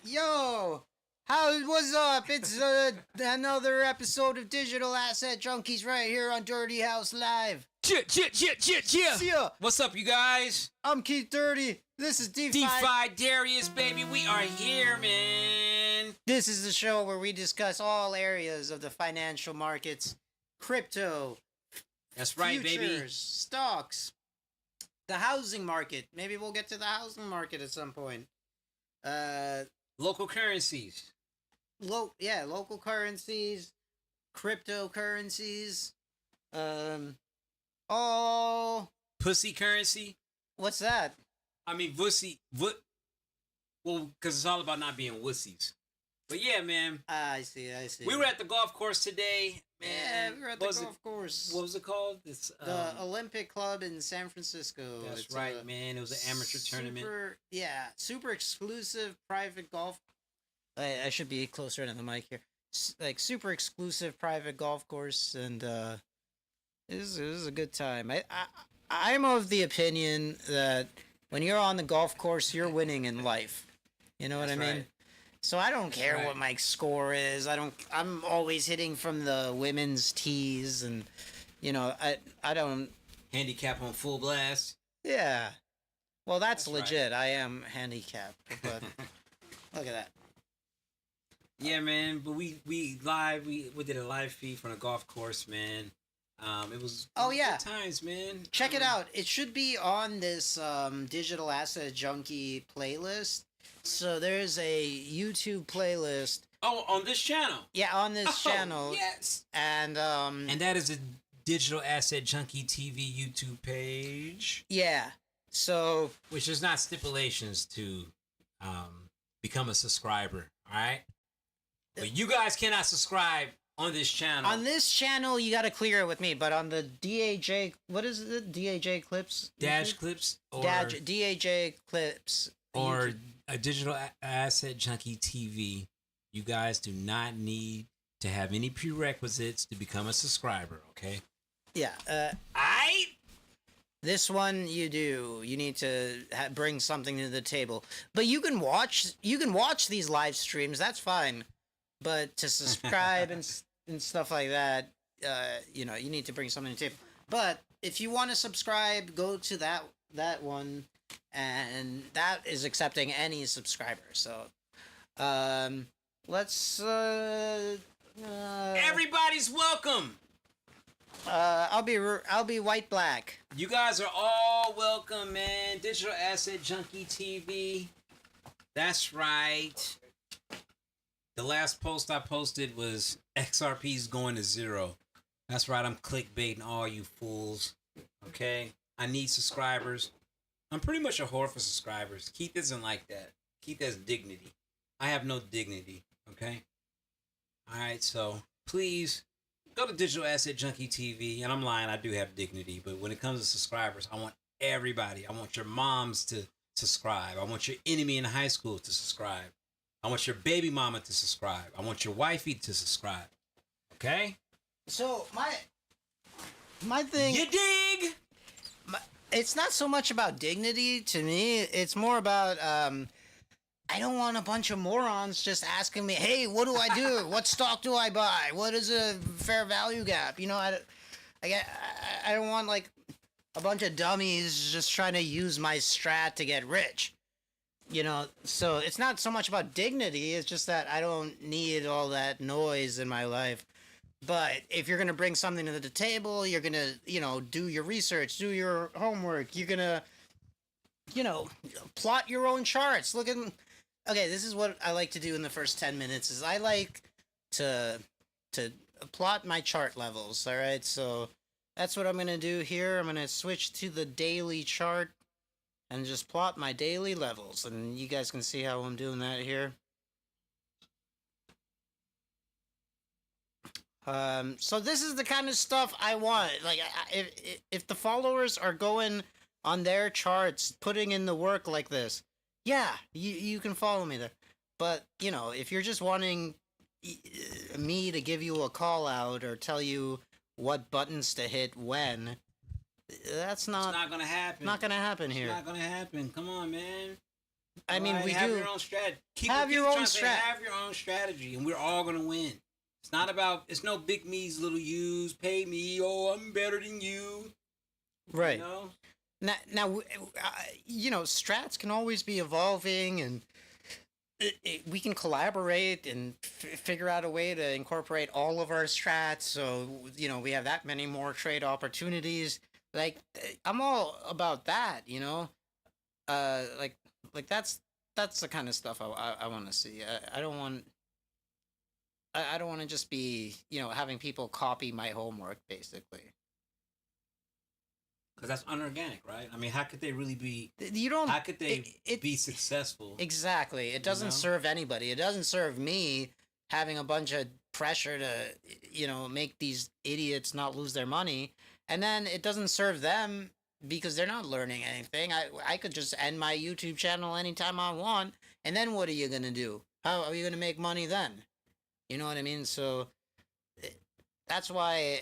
Yo, what's up? It's another episode of Digital Asset Junkies right here on Dirty House Live. Yeah. What's up, you guys? I'm Keith Dirty. This is Defi Daryus, baby. We are here, man. This is the show where we discuss all areas of the financial markets, crypto. That's right, futures, baby. Stocks, the housing market. Maybe we'll get to the housing market at some point. Local currencies. Local currencies, cryptocurrencies. Pussy currency. What's that? I mean, wussy. Well, because it's all about not being wussies. But yeah, man. I see. We were at the golf course today. Man, yeah, we were at the golf course. What was it called? It's the Olympic Club in San Francisco. That's right, man. It was an amateur tournament. Super exclusive private golf. I should be closer to the mic here. Like super exclusive private golf course, and it was a good time. I'm of the opinion that when you're on the golf course, you're winning in life. You know what I mean? Right. So I don't care what my score is. I'm always hitting from the women's tees, and I don't handicap on full blast. Yeah. Well, that's legit. Right. I am handicapped, but look at that. Yeah, man. But we did a live feed from the golf course, man. It was good times, man. Check it out. It should be on this Digital Asset Junkie playlist. So there's a YouTube playlist. Oh, on this channel. Yeah, on this channel. Yes. And that is a Digital Asset Junkie TV YouTube page. Yeah. So which is not stipulations to become a subscriber, all right? But you guys cannot subscribe on this channel. On this channel, you got to clear it with me, but on the DAWG, what is it? DAWG Clips? Dash Clips? Or DAWG Clips. Or YouTube. A Digital Asset Junkie TV. You guys do not need to have any prerequisites to become a subscriber, okay? Yeah. This one you do. You need to bring something to the table. But you can watch these live streams. That's fine. But to subscribe and stuff like that, you need to bring something to the table. But if you want to subscribe, go to that one, and that is accepting any subscriber. So, let's. Everybody's welcome. I'll be white black. You guys are all welcome, man. Digital Asset Junkie TV. That's right. The last post I posted was XRP's going to 0. That's right, I'm clickbaiting all you fools. Okay? I need subscribers. I'm pretty much a whore for subscribers. Keith isn't like that. Keith has dignity. I have no dignity. Okay? Alright, so please go to Digital Asset Junkie TV. And I'm lying, I do have dignity. But when it comes to subscribers, I want everybody. I want your moms to subscribe. I want your enemy in high school to subscribe. I want your baby mama to subscribe. I want your wifey to subscribe. Okay? So, my thing... You dig? It's not so much about dignity to me. It's more about, I don't want a bunch of morons just asking me, hey, what do I do? What stock do I buy? What is a fair value gap? I don't want, like, a bunch of dummies just trying to use my strat to get rich. So it's not so much about dignity. It's just that I don't need all that noise in my life. But if you're going to bring something to the table, you're going to, do your research, do your homework. You're going to, plot your own charts. Okay, this is what I like to do in the first 10 minutes is I like to plot my chart levels. All right. So that's what I'm going to do here. I'm going to switch to the daily chart and just plot my daily levels. And you guys can see how I'm doing that here. So this is the kind of stuff I want. Like, if the followers are going on their charts, putting in the work like this, yeah, you can follow me there. But, if you're just wanting me to give you a call out or tell you what buttons to hit when, that's not... It's not gonna happen. Not gonna happen here. It's not gonna happen. Come on, man. I mean, Right? we Have do your own strategy. have your own Have your own strategy, and we're all gonna win. It's not about. It's no big me's, little you's. Pay me. Oh, I'm better than you. right. You know. Now, strats can always be evolving, and we can collaborate and figure out a way to incorporate all of our strats. So we have that many more trade opportunities. Like I'm all about that. Like that's the kind of stuff I want to see. I don't want. I don't want to just be having people copy my homework basically. Because that's unorganic, right? I mean, how could they really be? You don't. How could they be successful? Exactly. It doesn't serve anybody. It doesn't serve me having a bunch of pressure to, make these idiots not lose their money. And then it doesn't serve them because they're not learning anything. I could just end my YouTube channel anytime I want. And then what are you going to do? How are you going to make money then? You know what I mean? So that's why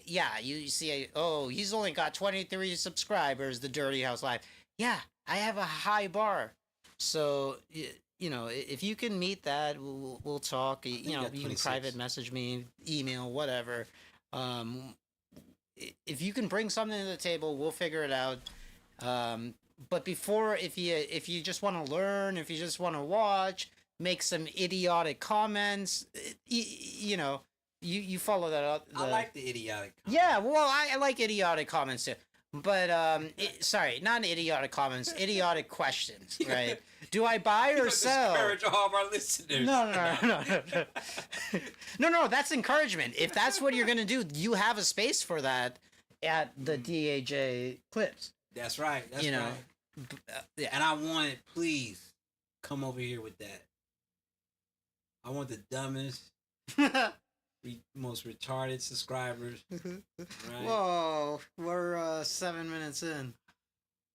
you see, he's only got 23 subscribers, the Dirty House Live. Yeah, I have a high bar. So, if you can meet that, we'll talk. You can private message me, email, whatever. If you can bring something to the table, we'll figure it out. But before, if you just want to learn, if you just want to watch, make some idiotic comments, You follow that up. I like the idiotic comments. Yeah, well, I like idiotic comments too. But, sorry, not idiotic comments, idiotic questions, right? Do I buy or sell? Discourage all of our listeners. No, that's encouragement. If that's what you're going to do, you have a space for that at the DAJ clips. That's right. That's right. Yeah. And I want it, please, come over here with that. I want the dumbest... most retarded subscribers. Right? Whoa, we're 7 minutes in.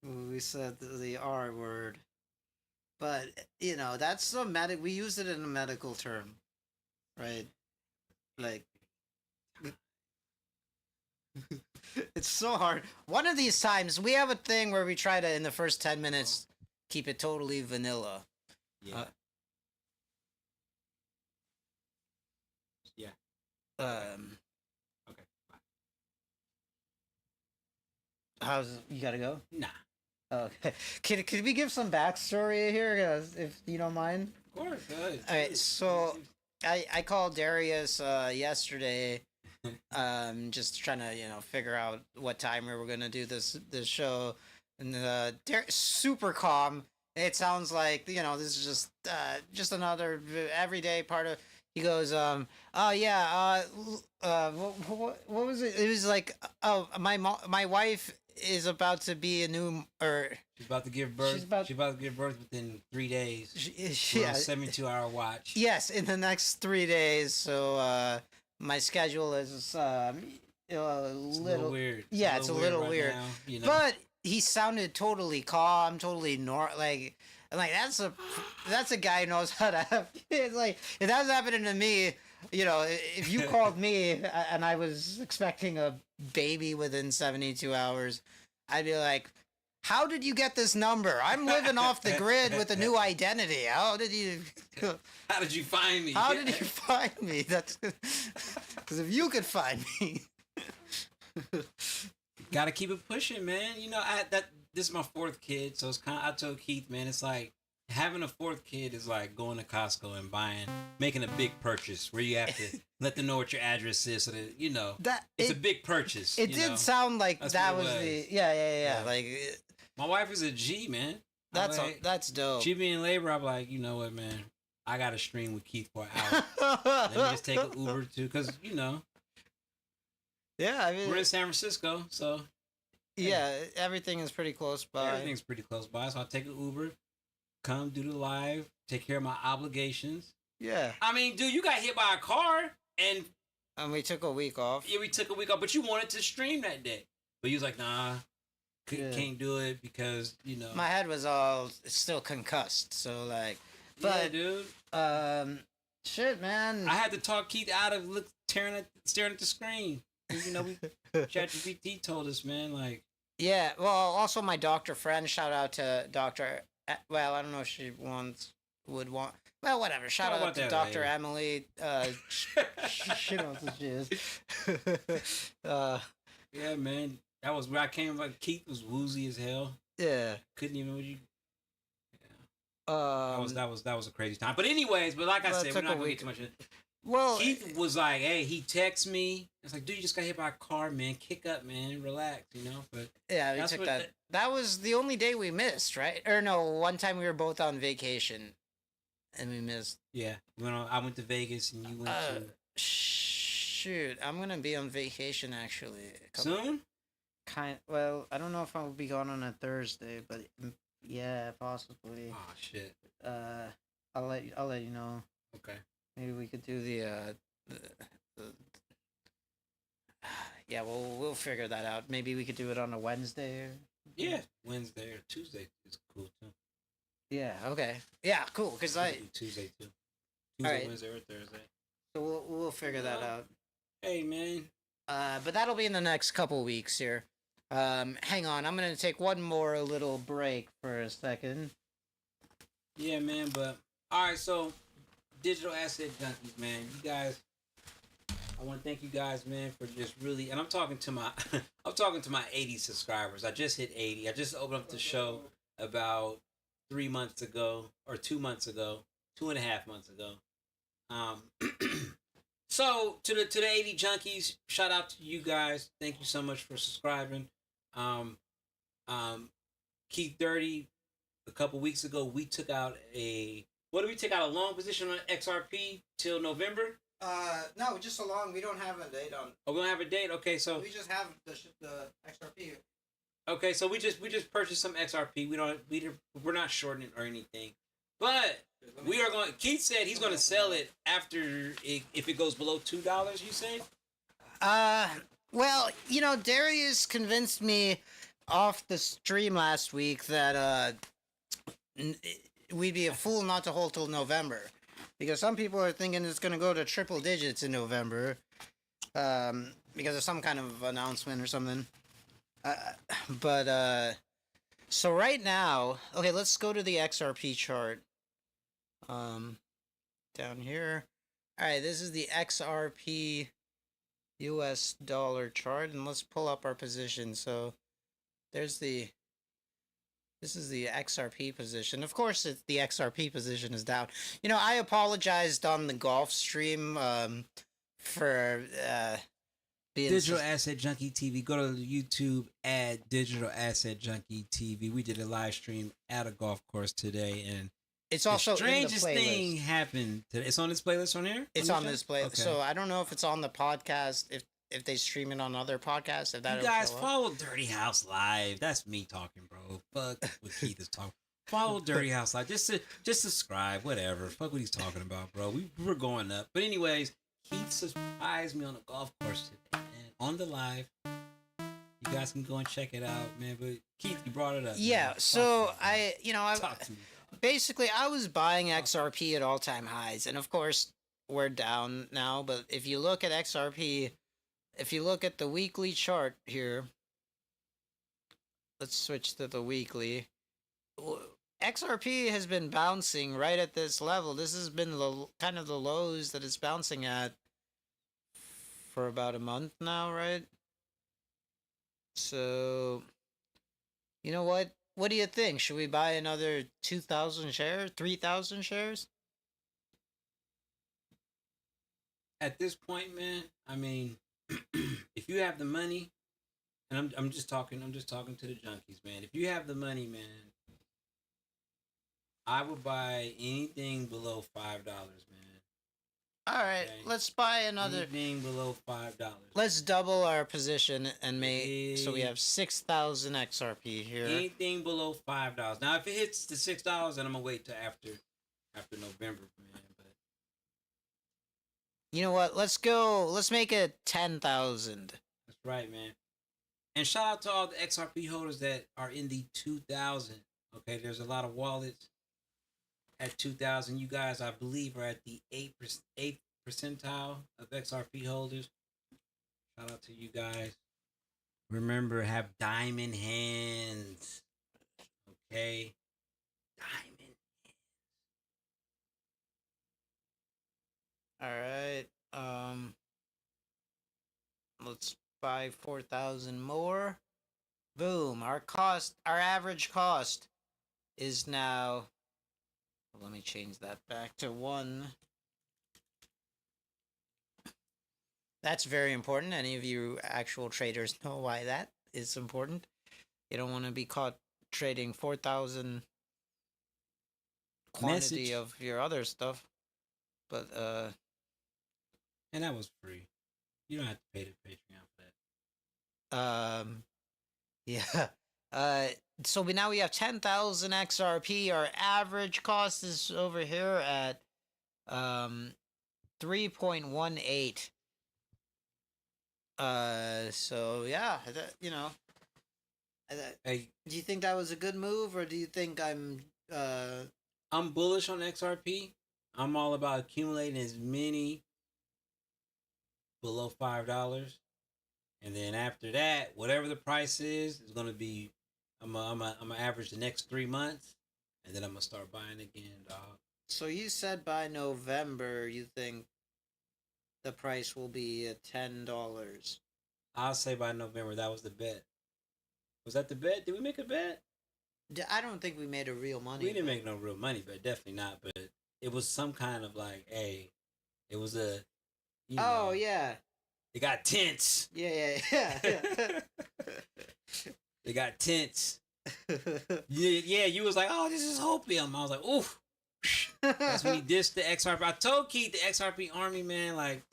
We said the R word, but that's a we use it in a medical term, right? Like, it's so hard. One of these times we have a thing where we try to, in the first 10 minutes, keep it totally vanilla. Yeah. Okay. Bye. How's you gotta go? Nah. Okay. Could we give some backstory here, if you don't mind? Of course. Good. All right. So I called Darius yesterday, just trying to figure out what time we were gonna do this show, and Darius super calm. It sounds like this is just another everyday part of. He goes, what was it? It was like, my wife is about to be a new, she's about to give birth. She's about to give birth within 3 days. We're on 72-hour watch. Yes, in the next 3 days. So, my schedule is a little weird. Yeah, it's a little right weird. Now, But he sounded totally calm, totally like that's a guy who knows how to have. It's like if that was happening to me, if you called me and I was expecting a baby within 72 hours, I'd be like, "How did you get this number? I'm living off the grid with a new identity. How did you find me? How did you find me? That's because if you could find me." Gotta keep it pushing, man. This is my 4th kid, so it's kind of. I told Keith, man, it's like having a 4th kid is like going to Costco and making a big purchase where you have to let them know what your address is, so that it's a big purchase. It did sound like that was the yeah. Like my wife is a G, man. That's dope. She be in labor. I'm like, you know what, man? I got to stream with Keith for an hour. Let me just take an Uber too, because Yeah, I mean we're in San Francisco, so. Yeah, everything is pretty close by. Everything's pretty close by, so I'll take an Uber, come do the live, take care of my obligations. Yeah. I mean, dude, you got hit by a car, and we took a week off. Yeah, we took a week off, but you wanted to stream that day. But you was like, nah, can't do it because, My head was all still concussed, so like. But, yeah, dude. Shit, man. I had to talk Keith out of staring at the screen. ChatGPT told us, man, like. Yeah, well, also my doctor friend, shout out to Dr. Well, I don't know if she would want. Well, whatever. Shout Talk out about to that Dr. later. Emily. She knows what she is. Yeah, man. That was where I came. Like Keith was woozy as hell. Yeah. Couldn't even. You. Um. That was a crazy time. But anyways, but like I Well, it said, we're took not a gonna get week. too much. Well, Keith was like, "Hey," he texted me. It's like, "Dude, you just got hit by a car, man. Kick up, man. Relax, you know." But yeah, we that's took what that. That was the only day we missed, right? Or no, one time we were both on vacation, and we missed. yeah, I went to Vegas and you went to Shoot, I'm gonna be on vacation actually. soon. Well, I don't know if I'll be gone on a Thursday, but yeah, possibly. Oh shit. I'll let you know. Okay. Maybe we could do the yeah, we'll figure that out. Maybe we could do it on a Wednesday. Yeah, Wednesday or Tuesday is cool too. Yeah. Okay. Yeah. Cool. Cause We could do Tuesday too. Tuesday, Alright. Wednesday, or Thursday. so we'll figure that out. Hey man. But that'll be in the next couple weeks here. Hang on, I'm gonna take one more little break for a second. Yeah, man. But all right, so digital asset junkies, man. You guys, I want to thank you guys, man, for just really. And I'm talking to my, I'm talking to my 80 subscribers. I just hit 80. I just opened up the show about 3 months ago or 2 months ago, 2.5 months ago. So to the 80 junkies, shout out to you guys. Thank you so much for subscribing. Um, Keith 30. A couple weeks ago, we took out what did we take out a long position on XRP till November? No, just so long. We don't have a date on. Oh, we don't have a date. Okay, so We just have the XRP. okay, so we just purchased some XRP. We're not shorting it or anything, but we are going. Keith said he's going to sell it after if it goes below $2. You said? Well, you know, Darius convinced me off the stream last week that we'd be a fool not to hold till November, because some people are thinking it's gonna go to triple digits in November, because of some kind of announcement or something. So right now, okay, let's go to the XRP chart. Down here. All right, this is the XRP US dollar chart, and let's pull up our position. So this is the XRP position. Of course, the XRP position is down. You know, I apologized on the golf stream for being Digital Asset Junkie TV. Go to YouTube, add Digital Asset Junkie TV. We did a live stream at a golf course today, and it's also the strangest in the playlist. thing happened today. It's on this playlist on here? It's the on show? this playlist. Okay. So I don't know if it's on the podcast, if they stream it on other podcasts, if that You guys follow Dirty House Live. That's me talking, bro. Fuck what Keith is talking. Follow Dirty House Live. Just subscribe, whatever. Fuck what he's talking about, bro. We're going up. But anyways, Keith surprised me on a golf course today, man. On the live. You guys can go and check it out, man. But Keith, you brought it up. Yeah, man. so Talk to me, I Talk to me. basically I was buying XRP at all-time highs, and of course we're down now, but if you look at XRP, if you look at the weekly chart here, let's switch to the weekly. XRP has been bouncing right at this level. This has been kind of the lows that it's bouncing at for about a month now, right? So, you know what? What do you think? Should we buy another 2,000 shares? 3,000 shares? At this point, man, I mean, if you have the money, and I'm just talking to the junkies, man. If you have the money, man, I would buy anything below $5, man. All right, Okay. let's buy another. Anything below $5. Let's double our position and make so we have 6,000 XRP here. Anything below $5. Now, if it hits the $6, then I'm gonna wait till after November, man. But You know what? Let's go. Let's make it 10,000. that's right, man. And shout out to all the XRP holders that are in the 2,000. Okay, there's a lot of wallets at 2,000. You guys, I believe, are at the 8th percentile of XRP holders. Shout out to you guys. Remember, have diamond hands. Okay. Diamond. All right. Let's buy 4,000 more. Boom. Our average cost is now. Let me change that back to 1. That's very important. Any of you actual traders know why that is important. You don't want to be caught trading 4,000 quantity Message. of your other stuff. But And that was free. You don't have to pay the Patreon for that. yeah. So now we have 10,000 XRP. Our average cost is over here at 3.18. So yeah, Hey, do you think that was a good move, or do you think I'm bullish on XRP. I'm all about accumulating as many below $5, and then after that, whatever the price is gonna be. I'm gonna average the next 3 months, and then I'm gonna start buying again, dog. So you said by November you think the price will be at $10. I'll say by November. That was the bet. Was that the bet? Did we make a bet? I don't think we made a real money. We didn't make no real money, but definitely not. But it was some kind of like, hey, it was a. Oh yeah. It got tense. Yeah. They got tense. Yeah. You was like, oh, this is hopium. I was like, oof. That's when he dissed the XRP. I told Keith the XRP army, man, like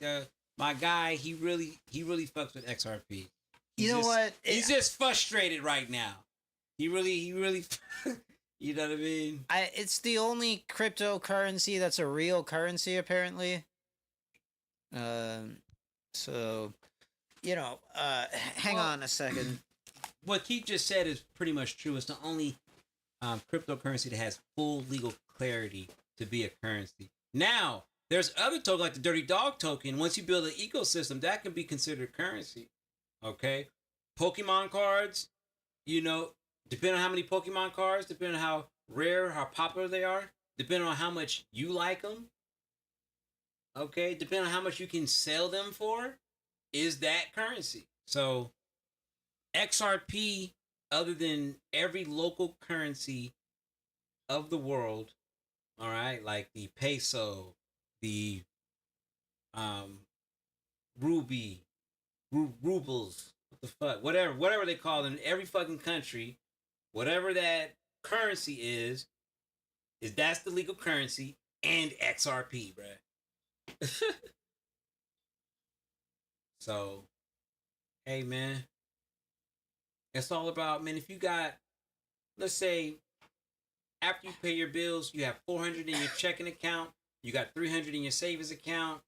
my guy, he really fucks with XRP. He's just frustrated right now. He really you know what I mean? It's the only cryptocurrency that's a real currency apparently. So hang on a second. What Keith just said is pretty much true. It's the only cryptocurrency that has full legal clarity to be a currency. Now, there's other tokens like the Dirty Dog token. Once you build an ecosystem, that can be considered currency. Okay? Pokemon cards, depending on how many Pokemon cards, depending on how rare, how popular they are, depending on how much you like them, okay, depending on how much you can sell them for, is that currency. So, XRP, other than every local currency of the world, all right, like the peso, the rubles, what the fuck, whatever they call them in every fucking country, whatever that currency is that's the legal currency and XRP, bruh. So, hey man, it's all about, man, if you got, let's say, after you pay your bills, you have 400 in your checking account, you got 300 in your savings account,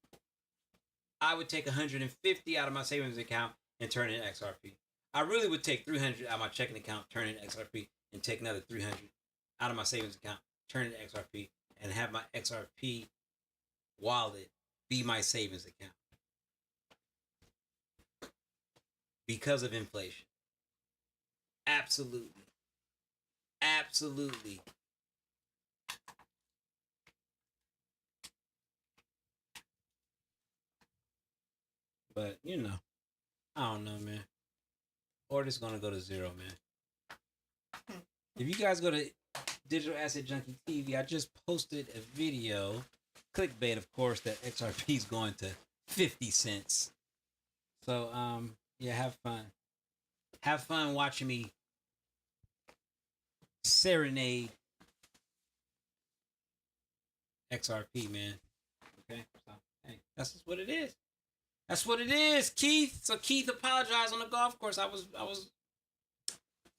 I would take 150 out of my savings account and turn it into XRP. I really would take 300 out of my checking account, turn it into XRP, and take another 300 out of my savings account, turn it into XRP, and have my XRP wallet be my savings account. Because of inflation. Absolutely. Absolutely. But, I don't know, man. Or it's going to go to zero, man. If you guys go to Digital Asset Junkie TV, I just posted a video, clickbait, of course, that XRP is going to 50 cents. So, yeah, have fun. Have fun watching me serenade XRP, man. Okay? So, hey, that's just what it is. That's what it is, Keith. So Keith apologized on the golf course. I was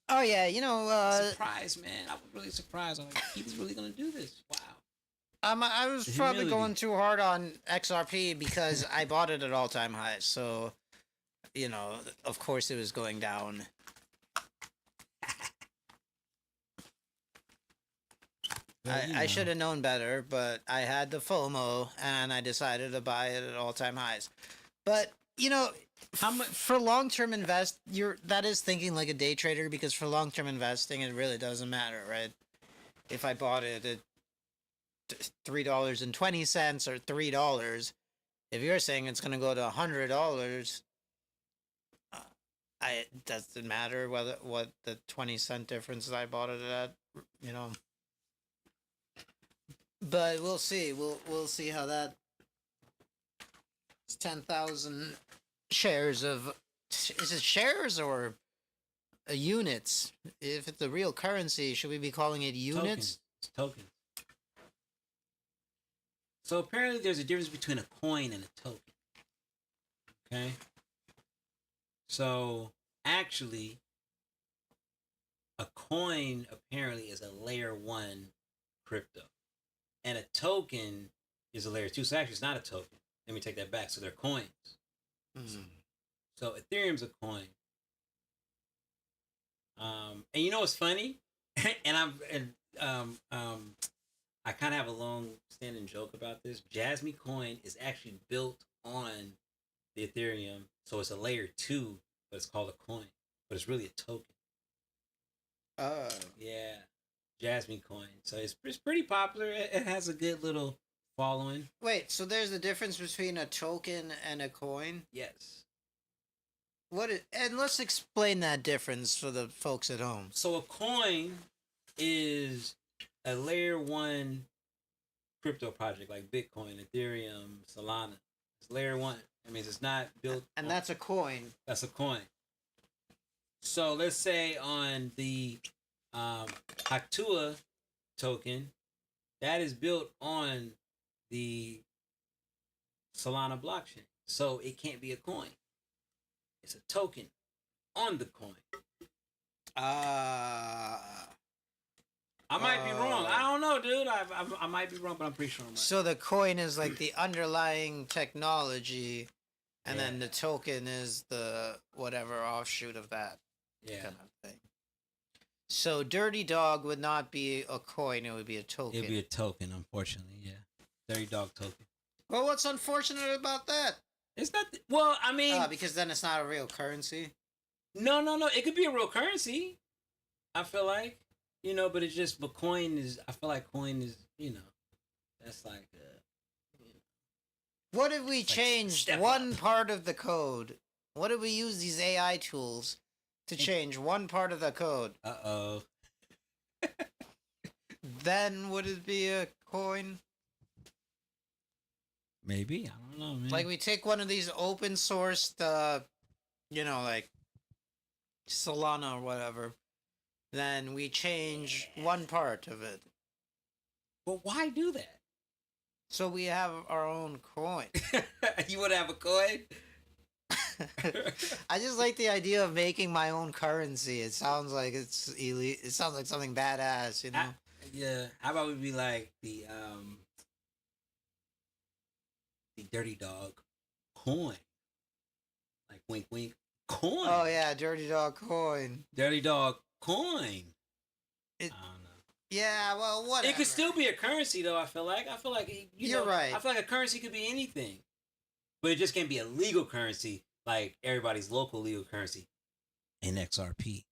Oh yeah, surprised, man. I was really surprised. I'm like, Keith is really gonna do this. Wow. I was probably going too hard on XRP because I bought it at all-time highs. So, of course it was going down. I should have known better, but I had the FOMO and I decided to buy it at all-time highs. But How much for long-term that is thinking like a day trader, because for long-term investing it really doesn't matter, right? if I bought it at $3.20 or $3. If you're saying it's gonna go to $100, it doesn't matter what the 20-cent difference that I bought it at, you know. But we'll see. We'll see how that. It's 10,000 shares of. Is it shares or units? If it's a real currency, should we be calling it units? Tokens. It's tokens. So apparently there's a difference between a coin and a token. Okay? So actually, a coin apparently is a layer 1 crypto. And a token is a layer 2. So actually it's not a token. Let me take that back. So they're coins. Mm. So Ethereum's a coin. And you know what's funny? I kind of have a long-standing joke about this. Jasmine Coin is actually built on the Ethereum, so it's a layer 2, but it's called a coin, but it's really a token. Oh. Yeah, Jasmine Coin. So it's pretty popular. It has a good little following. Wait, so there's a difference between a token and a coin? Yes. And let's explain that difference for the folks at home. So a coin is a layer 1 crypto project like Bitcoin, Ethereum, Solana. It's layer 1. That means it's not built. And that's a coin. That's a coin. So let's say on the Haktua token, that is built on the Solana blockchain. So it can't be a coin. It's a token on the coin. I might be wrong. I don't know, dude. I might be wrong, but I'm pretty sure I'm right. So the coin is like the underlying technology, and then the token is the whatever offshoot of that kind of thing. So Dirty Dog would not be a coin; it would be a token. It'd be a token, unfortunately. Yeah, Dirty Dog token. Well, what's unfortunate about that? It's not. Well, I mean, because then it's not a real currency. No. It could be a real currency. I feel like. You know, but it's just, but coin is, I feel like coin is, you know, that's like, what if we changed one part of the code? What if we use these AI tools to change one part of the code? Uh-oh. Then would it be a coin? Maybe. I don't know, man. Like we take one of these open sourced, you know, like Solana or whatever. Then we change one part of it. But why do that? So we have our own coin. You would have a coin? I just like the idea of making my own currency. It sounds like it's elite. It sounds like something badass, you know? Yeah. How about we be like the Dirty Dog coin? Like wink wink coin. Oh yeah, Dirty Dog coin. Dirty Dog coin. I don't know. Yeah, well, whatever. It could still be a currency, though. I feel like you're right. I feel like a currency could be anything, but it just can't be a legal currency like everybody's local legal currency in XRP.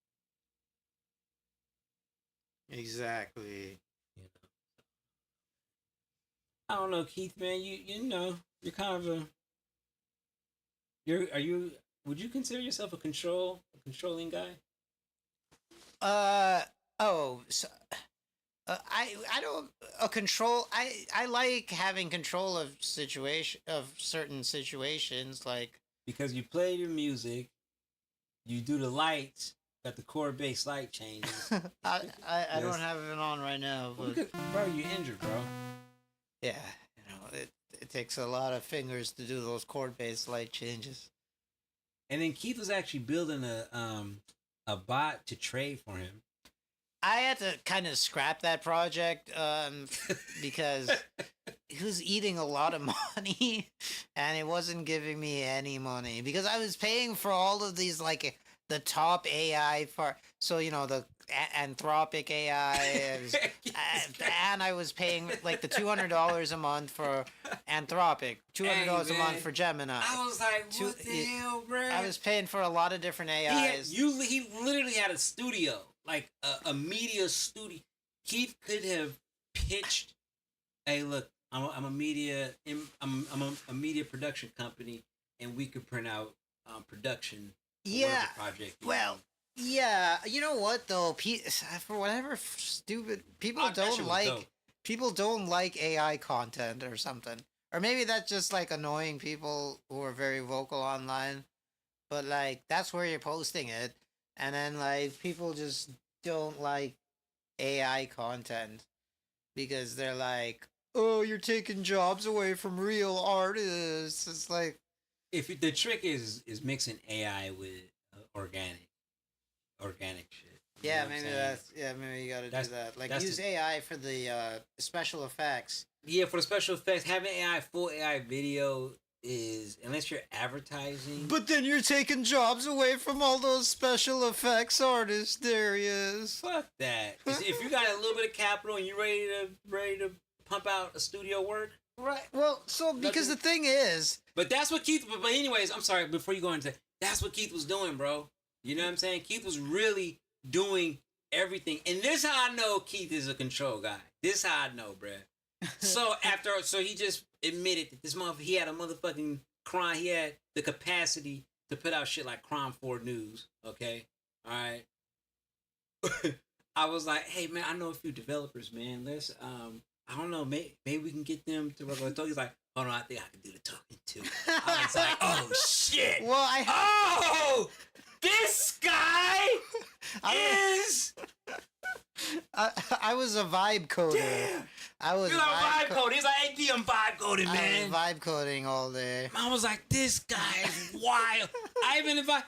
Exactly. You know. I don't know, Keith, man. You know, you're kind of a. Would you consider yourself a controlling guy? I don't control. I like having control of certain situations, like because you play your music, you do the lights, got the core bass light changes. I don't have it on right now, but bro, you're injured, bro. Yeah, you know it takes a lot of fingers to do those chord based light changes. And then Keith was actually building a bot to trade for him. I had to kind of scrap that project because he was eating a lot of money and it wasn't giving me any money because I was paying for all of these, like the top AI for, so, you know, the Anthropic AI and I was paying like the $200 a month for Anthropic, $200 a month for Gemini. I was like, what the hell, bro? I was paying for a lot of different AIs. He literally had a studio. Like a media studio. Keith could have pitched, "Hey, look, I'm a media, I'm a media production company, and we could print out production for Yeah. whatever project." Well, yeah. You know what though? For whatever stupid people That shit don't was like. dope. People don't like AI content or something. Or maybe that's just like annoying people who are very vocal online. But like that's where you're posting it. And then like people just don't like AI content because they're like, "Oh, you're taking jobs away from real artists." It's like, If the trick is mixing AI with organic shit. You know yeah, what I'm maybe saying? that's maybe you got to do That's- that. Like that's use the- AI for the special effects. Yeah, for the special effects, having full AI video is, unless you're advertising. But then you're taking jobs away from all those special effects artists, Darius. Fuck that. If you got a little bit of capital and you're ready to pump out a studio work. Right. Well, so because the thing is, But that's what Keith. But anyways, I'm sorry. Before you go into that, that's what Keith was doing, bro. You know what I'm saying? Keith was really doing everything, and this how I know Keith is a control guy. This how I know, bruh. So he just admitted that this motherfucker, he had a motherfucking crime. He had the capacity to put out shit like Crime 4 News. Okay, all right. I was like, hey man, I know a few developers, man. Let's I don't know, maybe we can get them to work on the talk. He's like, hold on, I think I can do the talking too. I was like, oh shit. well, Oh, this guy is. I was a vibe coder. Damn. I was You're vibe coding. He's like, hey, D, I'm vibe coding, I man. was vibe coding all day. I was like, this guy is wild. I even invited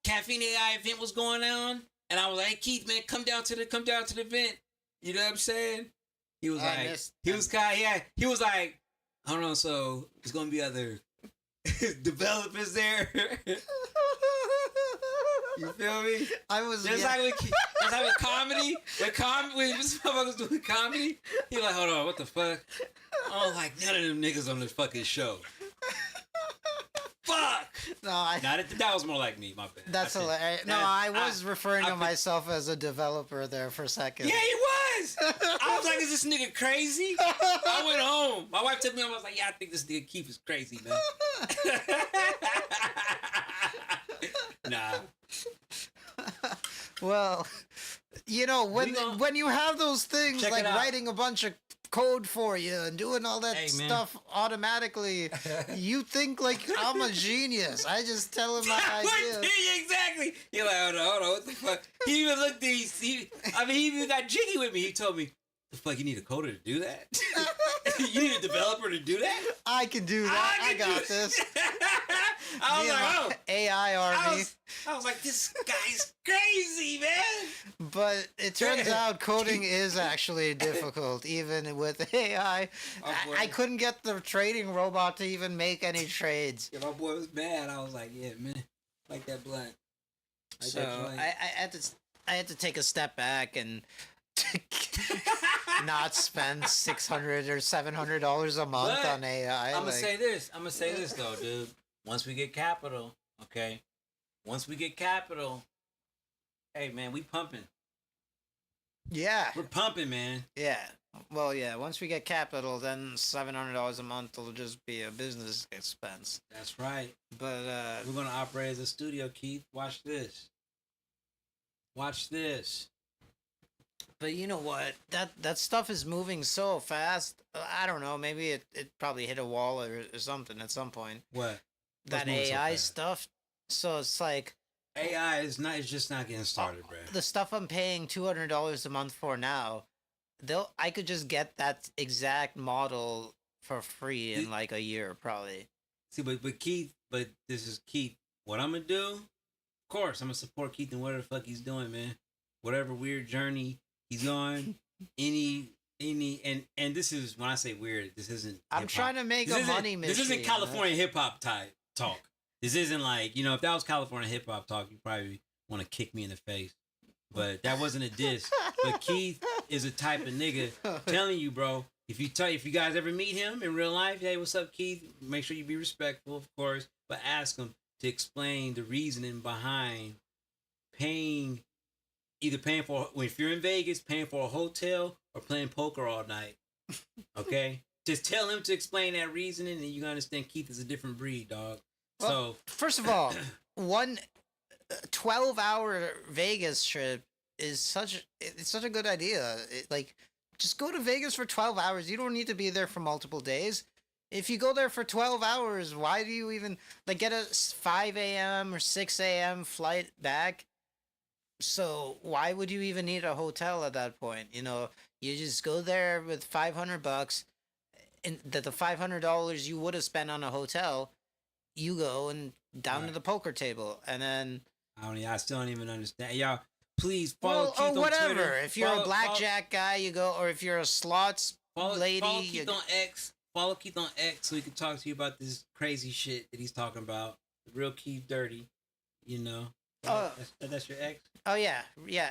Caffeine AI event was going on, and I was like, hey, Keith, man, come down to the event. You know what I'm saying? He was like, he was like, I don't know, so there's gonna be other developers there. You feel me? I was Just like with comedy. When this motherfucker's doing comedy, he like, hold on, what the fuck? I was like, none of them niggas on this fucking show. Fuck! No, that was more like me, my bad. That's hilarious. No, I was referring to myself as a developer there for a second. Yeah, he was! I was like, is this nigga crazy? I went home. My wife took me home. I was like, yeah, I think this nigga Keith is crazy, man. Nah. Well, you know, when you have those things Check like it out. writing a bunch of code for you and doing all that Hey, man. stuff automatically, you think like I'm a genius. I just tell him my idea. Exactly. You're like, hold on, what the fuck? He even looked at he even got jiggy with me. He told me, the fuck, you need a coder to do that? You need a developer to do that? I can do that. I got this. I was Me and like, my oh. AI army. I was like, this guy's crazy, man. But it turns out coding is actually difficult, even with AI. Oh, I couldn't get the trading robot to even make any trades. Yeah, my boy was mad. I was like, yeah, man, like that blunt. Like So that joint. I had to take a step back and not spend $600 or $700 a month But on AI. I'm gonna say this though, dude. Once we get capital, okay. Once we get capital, hey man, we pumping. Yeah, We're pumping, man. yeah. Well, yeah. Once we get capital, then $700 a month will just be a business expense. That's right. But We're gonna operate as a studio, Keith. Watch this. Watch this. But you know what? That stuff is moving so fast. I don't know. Maybe it probably hit a wall or something at some point. What? That moving so AI fast? stuff. So it's like AI is not. It's just not getting started, bro. the stuff I'm paying $200 a month for now. I could just get that exact model for free in like a year, probably. See, but Keith, this is Keith. What I'm gonna do? Of course, I'm gonna support Keith in whatever the fuck he's doing, man. Whatever weird journey he's on, and this is when I say weird. This isn't. I'm hip-hop. trying to make a money machine. This isn't California hip hop type talk. This isn't like, if that was California hip hop talk, you probably want to kick me in the face. But that wasn't a diss. But Keith is a type of nigga telling you, bro. If you guys ever meet him in real life, hey, what's up, Keith? Make sure you be respectful, of course, but ask him to explain the reasoning behind either paying for, if you're in Vegas, paying for a hotel or playing poker all night. Okay? Just tell him to explain that reasoning, and you understand Keith is a different breed, dog. Well, So, first of all, one 12-hour Vegas trip is such a good idea. Like, just go to Vegas for 12 hours. You don't need to be there for multiple days. If you go there for 12 hours, why do you even like get a 5 a.m. or 6 a.m. flight back? So why would you even need a hotel at that point? You just go there with $500, and the $500 you would have spent on a hotel, you go and down to the poker table, and then I still don't even understand. Y'all, please follow Keith on whatever. Twitter. If you're a blackjack guy, you go, or if you're a slots lady, follow Keith on X. Follow Keith on X so he can talk to you about this crazy shit that he's talking about. The real Keith Dirty, that's your ex. Oh yeah,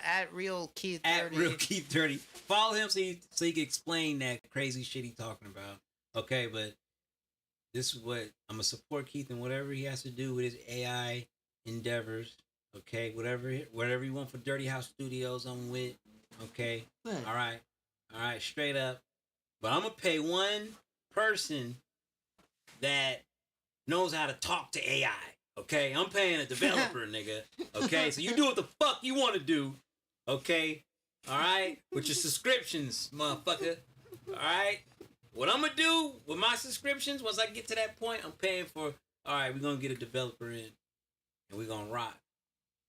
at real Keith At Dirty. real Keith Dirty. Follow him so he can explain that crazy shit he's talking about. Okay, but this is what I'm gonna support Keith in whatever he has to do with his AI endeavors. Okay, whatever you want for Dirty House Studios, I'm with. Okay, all right, straight up. But I'm gonna pay one person that knows how to talk to AI. Okay, I'm paying a developer, nigga. Okay, so you do what the fuck you want to do. Okay, all right, with your subscriptions, motherfucker. All right, what I'm gonna do with my subscriptions once I get to that point, I'm paying for. All right, we're gonna get a developer in, and we're gonna rock.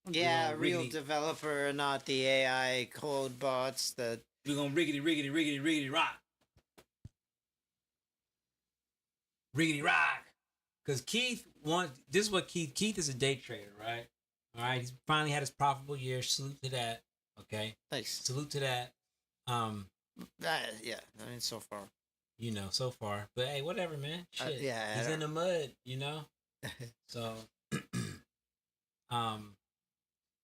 Yeah, real developer, not the AI code bots that. We're gonna riggedy rock. Riggedy rock. Because Keith wants. This is what Keith is a day trader, right? All right, he's finally had his profitable year. Salute to that. Okay. Nice. Salute to that. Yeah, I mean, so far. So far. But hey, whatever, man. Shit. Yeah. He's in the mud, So,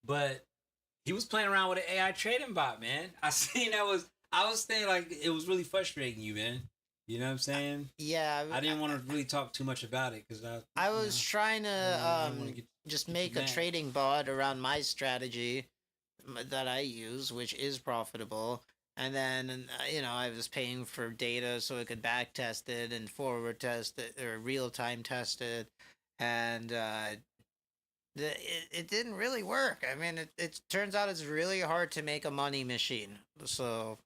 but he was playing around with an AI trading bot, man. I was thinking like it was really frustrating you, man. You know what I'm saying? Yeah. I didn't want to really talk too much about it because I was trying to just make a trading bot around my strategy that I use, which is profitable. And then, I was paying for data so it could back test it and forward test it or real time test it. And it didn't really work. I mean, it turns out it's really hard to make a money machine. So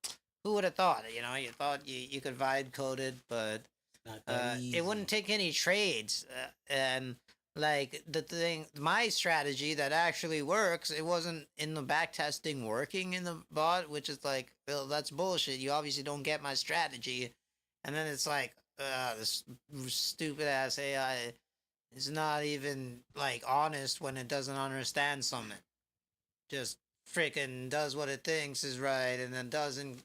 who would have thought? You thought you could vibe code it, but it wouldn't take any trades. And like my strategy that actually works, it wasn't in the back testing working in the bot, which is like, well, that's bullshit. You obviously don't get my strategy. And then it's like, this stupid ass AI is not even like honest when it doesn't understand something. Just freaking does what it thinks is right and then doesn't.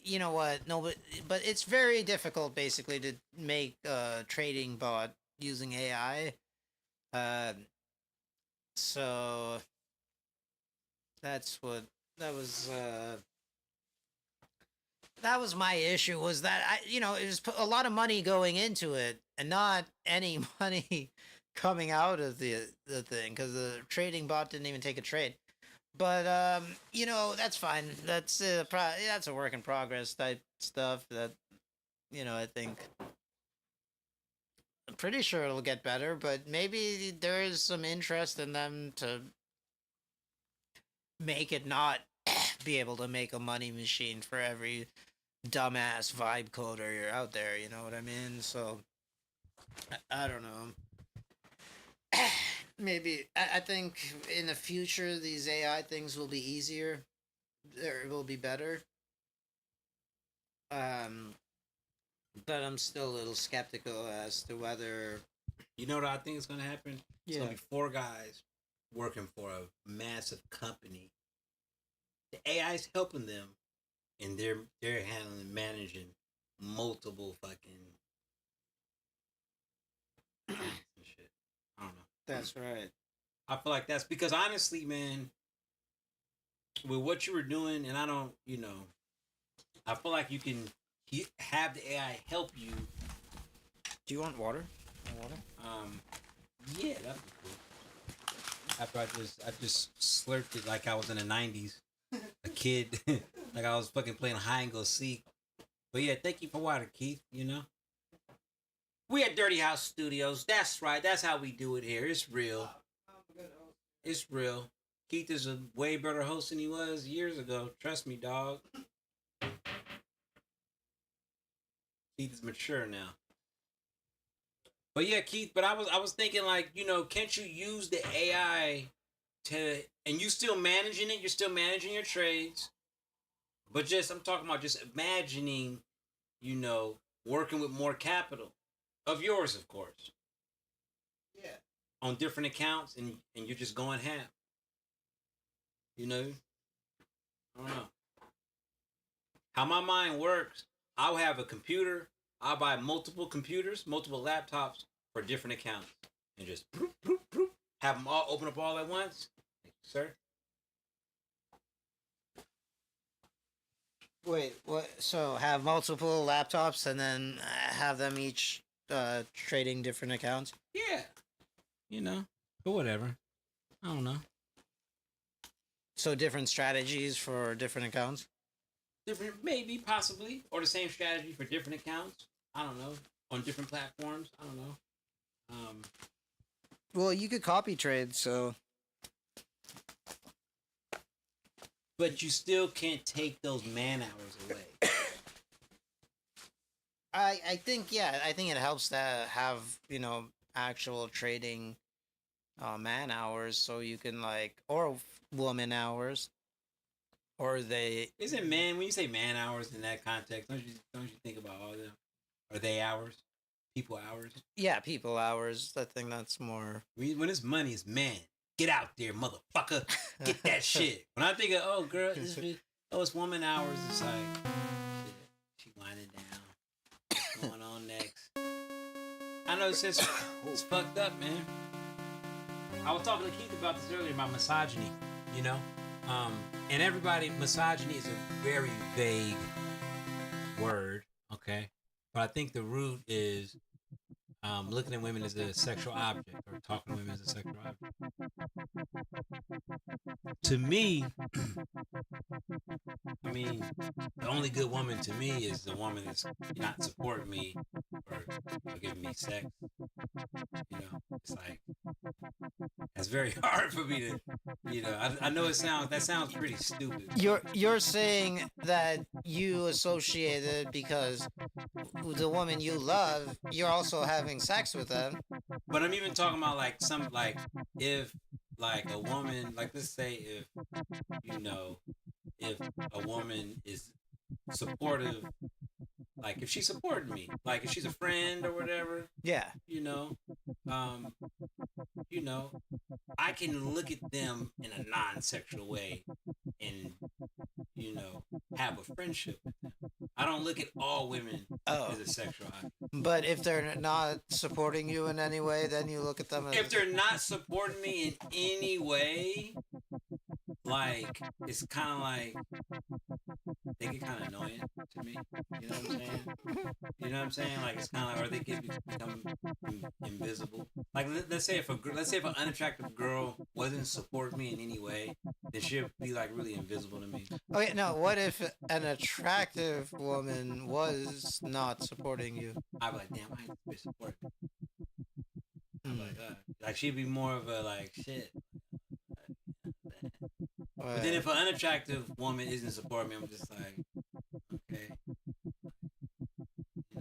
You know what? No, but it's very difficult basically to make a trading bot using AI. So that's what that was. That was my issue. Was that it was a lot of money going into it and not any money coming out of the thing because the trading bot didn't even take a trade. But that's fine. That's that's a work in progress type stuff that I think I'm pretty sure it'll get better, but maybe there is some interest in them to make it not be able to make a money machine for every dumbass vibe coder out there, you know what I mean? So I don't know. Maybe I think in the future these AI things will be easier. Or it will be better. But I'm still a little skeptical as to whether. You know what I think is gonna happen? It's Yeah. gonna be 4 guys working for a massive company. The AI is helping them, and they're handling managing multiple fucking shit. I don't know. That's right. I feel like that's because honestly, man, with what you were doing, and I don't, I feel like you can have the AI help you. Do you want water? Yeah, that'd be cool. After I just slurped it like I was in the 90s, a kid. Like I was fucking playing hide and go seek. But yeah, thank you for watching, Keith. You know, we at Dirty House Studios. That's right. That's how we do it here. It's real. It's real. Keith is a way better host than he was years ago. Trust me, dog. Keith is mature now. But yeah, Keith. But I was thinking like, you know, can't you use the AI to, and you still managing it? You're still managing your trades. But just I'm talking about just imagining, you know, working with more capital of yours, of course. Yeah. On different accounts, and you're just going ham. You know, I don't know how my mind works. I'll have a computer. I'll buy multiple computers, multiple laptops for different accounts, and just have them all open up all at once. Thank you, sir. Wait, what? So have multiple laptops and then have them each trading different accounts? Yeah, you know, but whatever. I don't know. So different strategies for different accounts? Different, maybe, possibly, or the same strategy for different accounts. I don't know. On different platforms. I don't know. Well, you could copy trade, so. But you still can't take those man hours away. I think, yeah, I think it helps to have, you know, actual trading man hours, so you can, like, or woman hours, or they. Isn't man, when you say man hours in that context, don't you think about all them? Are they hours? People hours? Yeah, people hours. I think that's more. When it's money, it's man. Get out there, motherfucker. Get that shit. When I think of, oh, girl, it's woman hours, it's like, shit, she winding down. What's going on next? I know it's just, it's fucked up, man. I was talking to Keith about this earlier, about misogyny, you know? And everybody, misogyny is a very vague word, okay? But I think the root is looking at women as a sexual object, or talking to women as a sexual object. To me, I mean, the only good woman to me is the woman that's not supporting me or giving me sex. You know, it's like, it's very hard for me to, you know, I know that sounds pretty stupid. You're saying that you associate it because the woman you love, you're also having sex with them. But I'm even talking about like if like a woman, like let's say if, you know, if a woman is supportive, like if she's supporting me, like if she's a friend or whatever, Yeah. you know, I can look at them in a non-sexual way and, you know, have a friendship with them. I don't look at all women as a sexual object. But if they're not supporting you in any way, then you look at them as. If they're not supporting me in any way, like, it's kind of like, they get kind of annoying to me. You know what I'm saying? You know what I'm saying? Like, it's kind of like, or they become invisible. Like, let's say if an unattractive girl wasn't supporting me in any way, then she'd be like really invisible to me. Okay, no. What if an attractive woman was not supporting you? I'd be like, damn, I ain't supporting me. I'm like she'd be more of a like shit. But then if an unattractive woman isn't supporting me, I'm just like, okay.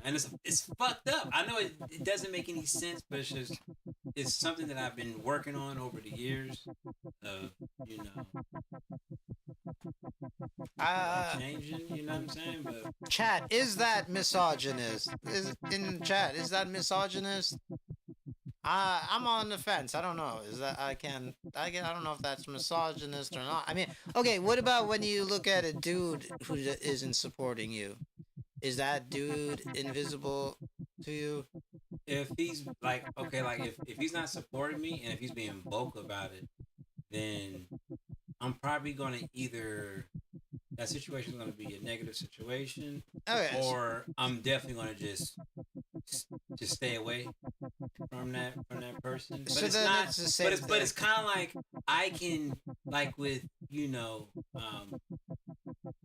And it's fucked up. I know it doesn't make any sense, but it's something that I've been working on over the years of, you know, changing, you know what I'm saying? But chat, is that misogynist? Is that misogynist? I'm on the fence. I don't know. Is that I don't know if that's misogynist or not. I mean, okay, what about when you look at a dude who isn't supporting you? Is that dude invisible to you? if he's like, okay, like if he's not supporting me and if he's being vocal about it, then I'm probably gonna either that situation's gonna be a negative situation, or I'm definitely gonna just stay away from that person. But so it's then not. it's the same But it's kind of like I can like with, you know,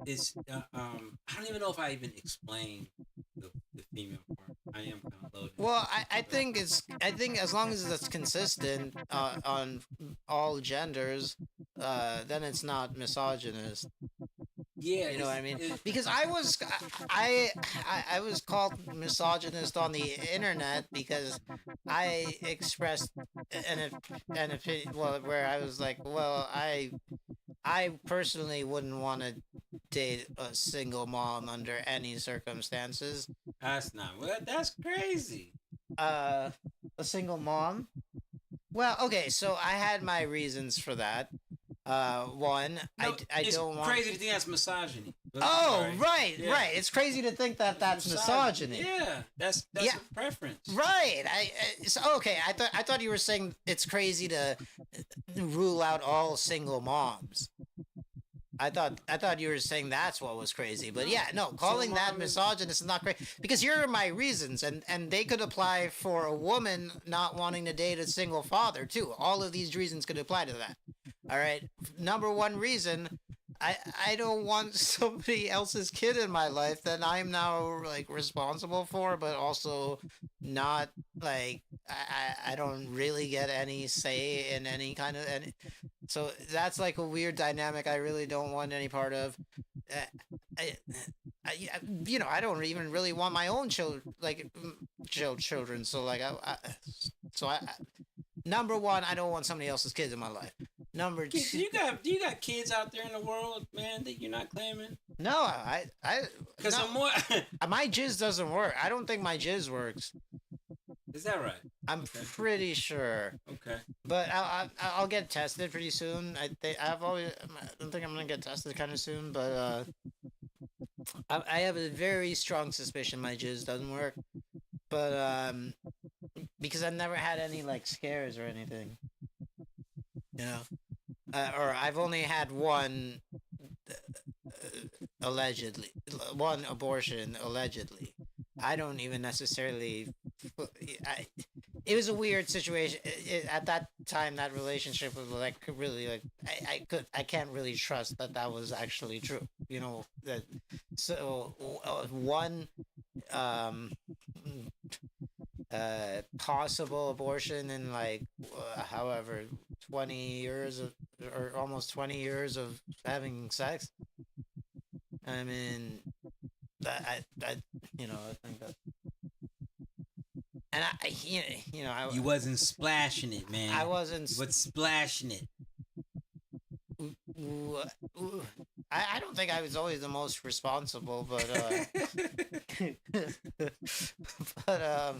it's I don't even know if I even explained the female part. I am kind of loaded. Well, I think as long as it's consistent on all genders, then it's not misogynist. Yeah, You know what I mean? Because I was called misogynist on the internet because I expressed an opinion, well, where I was like, well, I personally wouldn't want to date a single mom under any circumstances. That's not what. That's crazy. A single mom? Well, okay, so I had my reasons for that. One, No, I it's don't want. crazy to think that's misogyny. But Oh, sorry. right, Yeah. right. It's crazy to think that that's misogyny. Yeah, that's Yeah. a preference. Right. So, okay. I thought you were saying it's crazy to rule out all single moms. I thought you were saying that's what was crazy. But yeah, no, calling that mom is- misogynist is not great because here are my reasons, and they could apply for a woman not wanting to date a single father too. All of these reasons could apply to that. All right. Number one reason, I don't want somebody else's kid in my life that I'm now like responsible for, but also not like I don't really get any say in any kind of any. So that's like a weird dynamic I really don't want any part of. I, you know, I don't even really want my own children, like children. So like I number one, I don't want somebody else's kids in my life. Number Do two, you got kids out there in the world, man, that you're not claiming? no, Because no, I'm more. my jizz doesn't work. I don't think my jizz works. Is that right? I'm Okay. pretty sure, Okay. but I'll get tested pretty soon. I don't think I'm gonna get tested kind of soon, but I have a very strong suspicion my jizz doesn't work, but because I've never had any like scares or anything, you know, or I've only had one allegedly, one abortion allegedly. I don't even necessarily. It was a weird situation at that time. That relationship was like really like I can't really trust that was actually true. You know that. So one possible abortion in like however 20 years of, or almost 20 years of having sex. I mean, I you know, I think that, and you know, You wasn't splashing it, man. I wasn't. You was splashing it. I don't think I was always the most responsible, but but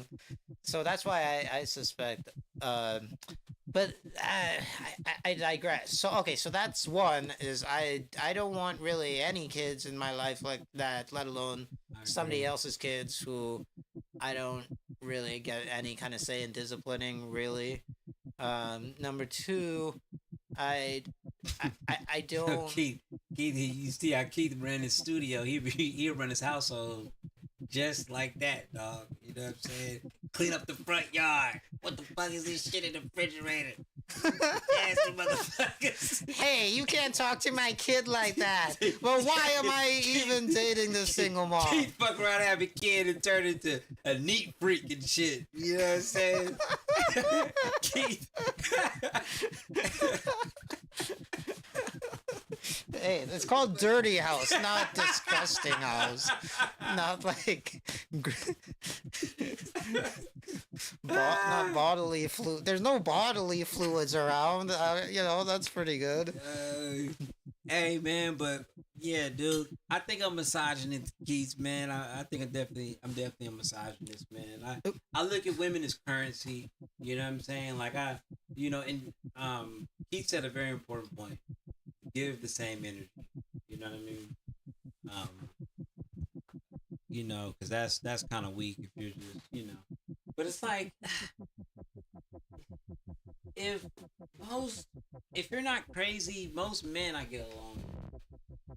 so that's why I suspect. But I digress. So okay, so that's one is I don't want really any kids in my life like that, let alone somebody else's kids who I don't really get any kind of say in disciplining really. Number two, I don't. Keith, you see how Keith ran his studio. He run his household just like that, dog. You know what I'm saying? Clean up the front yard. What the fuck is this shit in the refrigerator? Nasty motherfuckers. Hey, you can't talk to my kid like that. Well, why am I even dating this single mom? Keith fuck around, have a kid, and turn into a neat freak and shit. You know what I'm saying? Keith. Hey, it's called Dirty House, not Disgusting House. Not like not bodily fluid. There's no bodily fluids around. You know, that's pretty good. Hey man, but yeah, dude, I think I'm misogynist, Keith, man. I think I'm definitely a misogynist, man. I look at women as currency. You know what I'm saying? Like and Keith said a very important point. Give the same energy. You know what I mean? Because that's kind of weak if you're just, But it's like if you're not crazy, most men I get along with.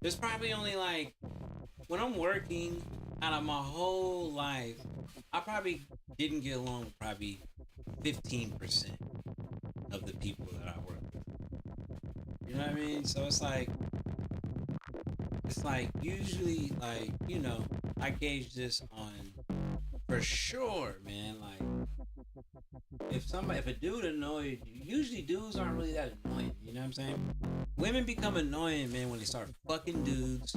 There's probably only like when I'm working out of my whole life, I probably didn't get along with probably 15% of the people that I work with. You know what I mean? So it's like it's like usually like I gauge this on for sure, man. Like if a dude annoyed you, usually dudes aren't really that annoying. You know what I'm saying? Women become annoying, man, when they start fucking dudes.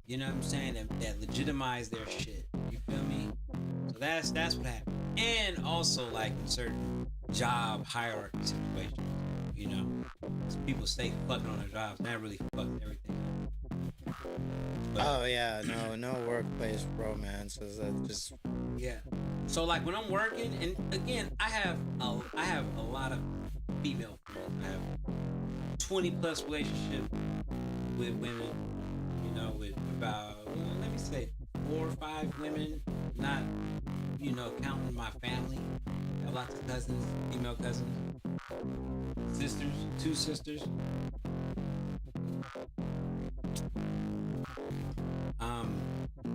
You know what I'm saying? That legitimize their shit. You feel me? So that's what happened. And also like in certain job hierarchy situations, people stay fucking on their jobs, and that really fucked everything up. But, Oh yeah, no workplace romance. That just yeah. So like when I'm working, and again, I have a lot of female friends. I have 20 plus relationship with women. With about let me say 4 or 5 women, not counting my family. I have lots of cousins, female cousins, sisters, 2 sisters.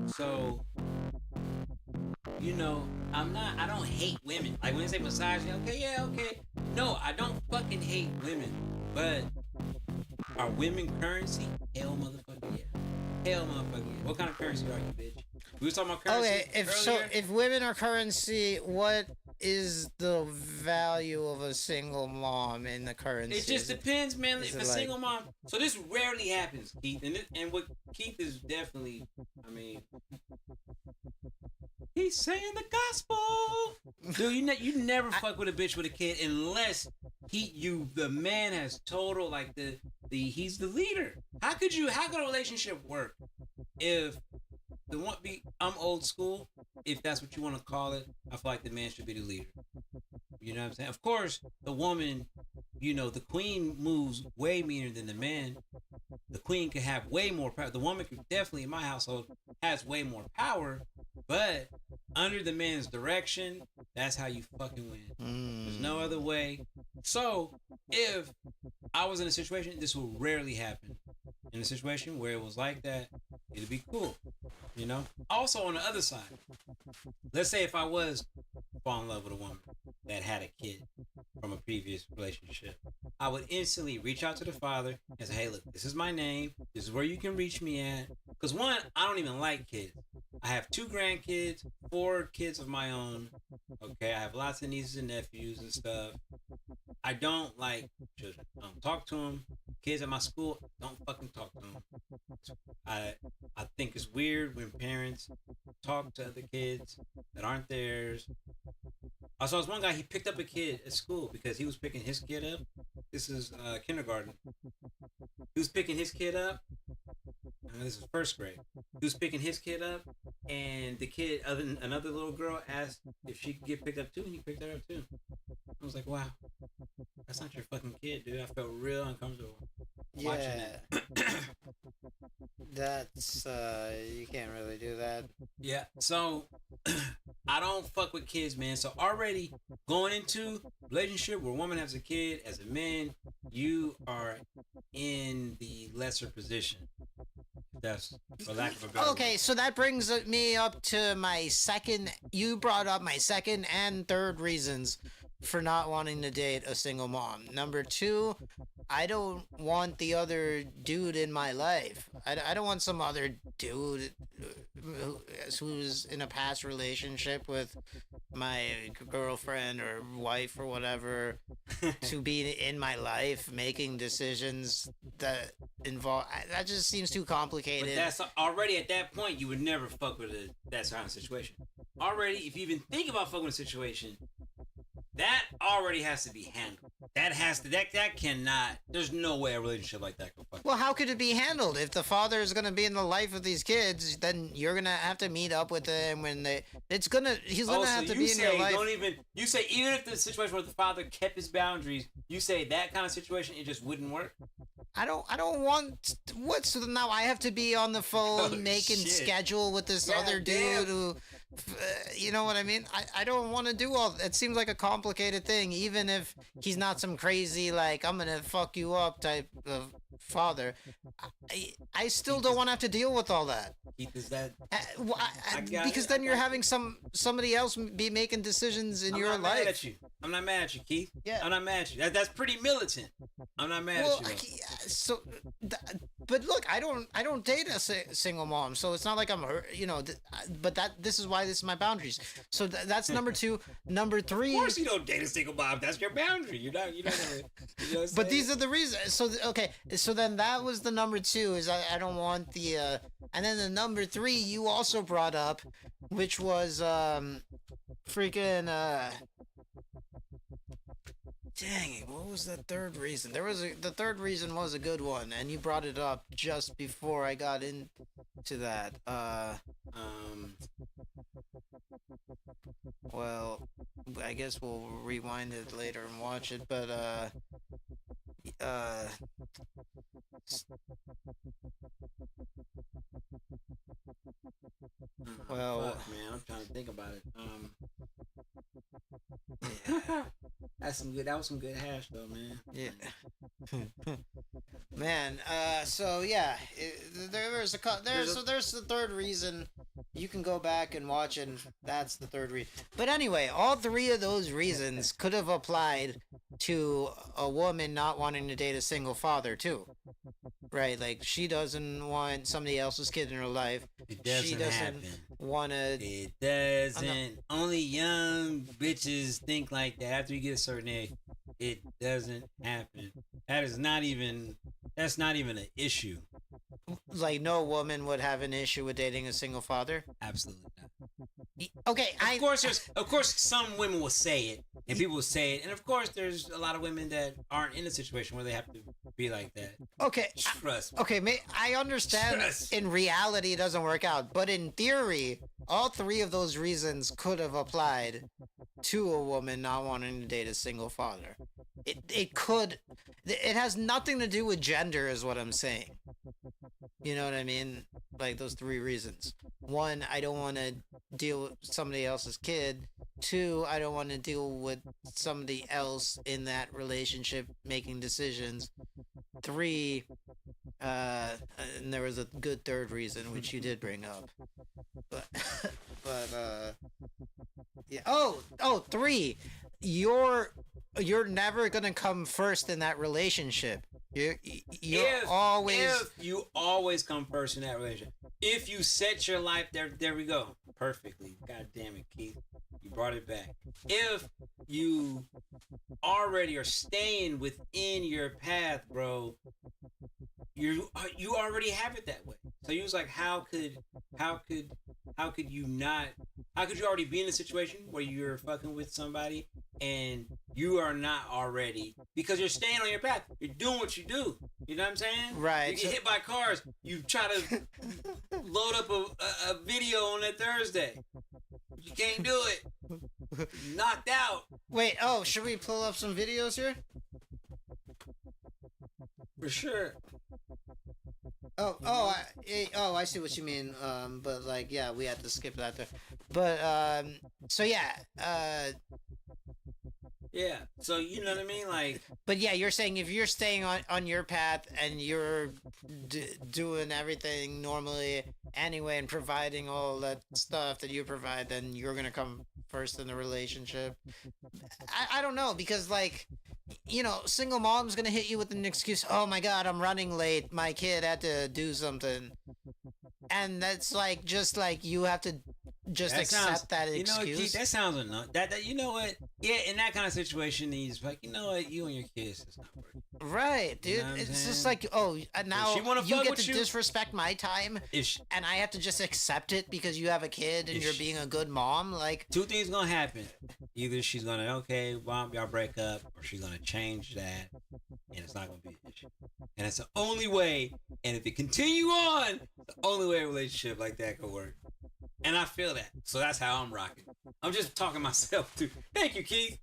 So I don't hate women. Like when they say misogyny, okay, yeah, okay. No, I don't fucking hate women. But are women currency? Hell motherfucker yeah. Hell motherfucker yeah. What kind of currency are you, bitch? We were talking about currency. Okay, if women are currency, what is the value of a single mom in the currency? It just depends, man. If a single mom, so this rarely happens, Keith, and what Keith is definitely, I mean, he's saying the gospel, dude. You never fuck with a bitch with a kid unless the man has total like he's the leader. How could a relationship work if I'm old school, if that's what you want to call it. I feel like the man should be the leader. You know what I'm saying? Of course, the woman, the queen moves way meaner than the man. The queen can have way more power. The woman could definitely, in my household, has way more power. But under the man's direction, that's how you fucking win. There's no other way. So, if I was in a situation, this will rarely happen. In a situation where it was like that, it'd be cool. Also on the other side, let's say if I was fall in love with a woman that had a kid from a previous relationship, I would instantly reach out to the father and say, hey, look, this is my name. This is where you can reach me at. Because one, I don't even like kids. I have 2 grandkids, 4 kids of my own. Okay, I have lots of nieces and nephews and stuff. I don't like children. I don't talk to them. Kids at my school, don't fucking talk to them. I think it's weird when parents talk to other kids that aren't theirs. Also, there was one guy, he picked up a kid at school because he was picking his kid up. This is kindergarten. He was picking his kid up. This is 1st grade. He was picking his kid up, and the kid, another little girl, asked if she could get picked up too, and he picked her up too. I was like, wow, that's not your fucking kid, dude. I felt real uncomfortable watching that. That's you can't really do that. Yeah, so I don't fuck with kids, man. So already going into relationship where a woman has a kid, as a man, you are in the lesser position. That's for lack of a better Okay, so that brings me up to my second. You brought up my second and third reasons for not wanting to date a single mom. Number 2, I don't want the other dude in my life. I don't want some other dude who's in a past relationship with my girlfriend or wife or whatever to be in my life making decisions that involve. That just seems too complicated. But that's already at that point you would never fuck with that kind of situation. Already, if you even think about fucking with a situation, that already has to be handled. That cannot. There's no way a relationship like that can fuck. Well, how could it be handled? If the father is going to be in the life of these kids, then you're going to have to meet up with them when he's going to have to be in your life. You say even if the situation where the father kept his boundaries, you say that kind of situation, it just wouldn't work? I don't want what, so now I have to be on the phone making schedule with this other dude who you know what I mean? I don't want to do all it seems like a complicated thing, even if he's not some crazy like I'm gonna fuck you up type of father. I still don't want to have to deal with all that. Keith, is that because then you're having somebody else be making decisions in your life. I'm not mad at you, Keith. Yeah. I'm not mad at you. That's pretty militant. I'm not mad at you. So but look, I don't date a single mom, so it's not like I'm but this is why this is my boundaries. So that's number 2. Number 3. Of course, you don't date a single mom. That's your boundary. You're not gonna. You know but these are the reasons. So okay, so then that was the number 2. Is I don't want the. And then the number 3 you also brought up, which was freaking dang it, what was the third reason? The third reason was a good one, and you brought it up just before I got into that. Well, I guess we'll rewind it later and watch it, but well, fuck, man, I'm trying to think about it. yeah. That was some good hash though, man. Yeah. Man, so yeah, there's the third reason. You can go back and watch, and that's the third reason. But anyway, all 3 of those reasons could have applied to a woman not wanting to date a single father too, right? Like she doesn't want somebody else's kid in her life. It doesn't She doesn't happen. want to. It doesn't. Only young bitches think like that after you get a certain age. It doesn't happen. That's not even an issue. Like no woman would have an issue with dating a single father. Absolutely not. Okay, Of course some women will say it and people will say it, and of course there's a lot of women that aren't in a situation where they have to be like that. Okay, Trust me. okay, I understand. Trust. In reality, it doesn't work out, but in theory, all 3 of those reasons could have applied to a woman not wanting to date a single father. It could. It has nothing to do with gender, is what I'm saying. You know what I mean? Like those 3 reasons. 1, I don't want to deal with somebody else's kid. 2, I don't want to deal with somebody else in that relationship making decisions. 3, and there was a good third reason, which you did bring up. But, yeah. Oh, 3. You're never gonna come first in that relationship. You're always. If you always come first in that relationship, if you set your life there we go perfectly. God damn it, Keith, you brought it back. If you already are staying within your path, bro, you already have it that way. So you was like, how could you already be in a situation where you're fucking with somebody and you are not already, because you're staying on your path, you're doing what you do, you know what I'm saying? Right. You get hit by cars, you try to load up a video on that Thursday, you can't do it, knocked out. Wait, should we pull up some videos here? For sure. I see what you mean. But like, yeah, we had to skip that there. But so yeah, yeah. So you know what I mean, like. But yeah, you're saying if you're staying on your path and you're doing everything normally anyway and providing all that stuff that you provide, then you're gonna come first in the relationship. I don't know, because like, you know, single mom's gonna hit you with an excuse. Oh my God, I'm running late. My kid had to do something, and that's like just like you have to just accept that excuse. You know what, Keith, that sounds enough. That you know what? Yeah, in that kind of situation, he's like, you know what, you and your kids is not working. Right, dude. You know it's just like, now you get to disrespect my time, and I have to just accept it because you have a kid and you're being a good mom. Like, 2 things gonna happen: either she's gonna y'all break up, or she's gonna change that, and it's not gonna be an issue. And it's the only way. And if it continue on, the only way a relationship like that can work. And I feel that. So that's how I'm rocking. I'm just talking myself too. Thank you, Keith.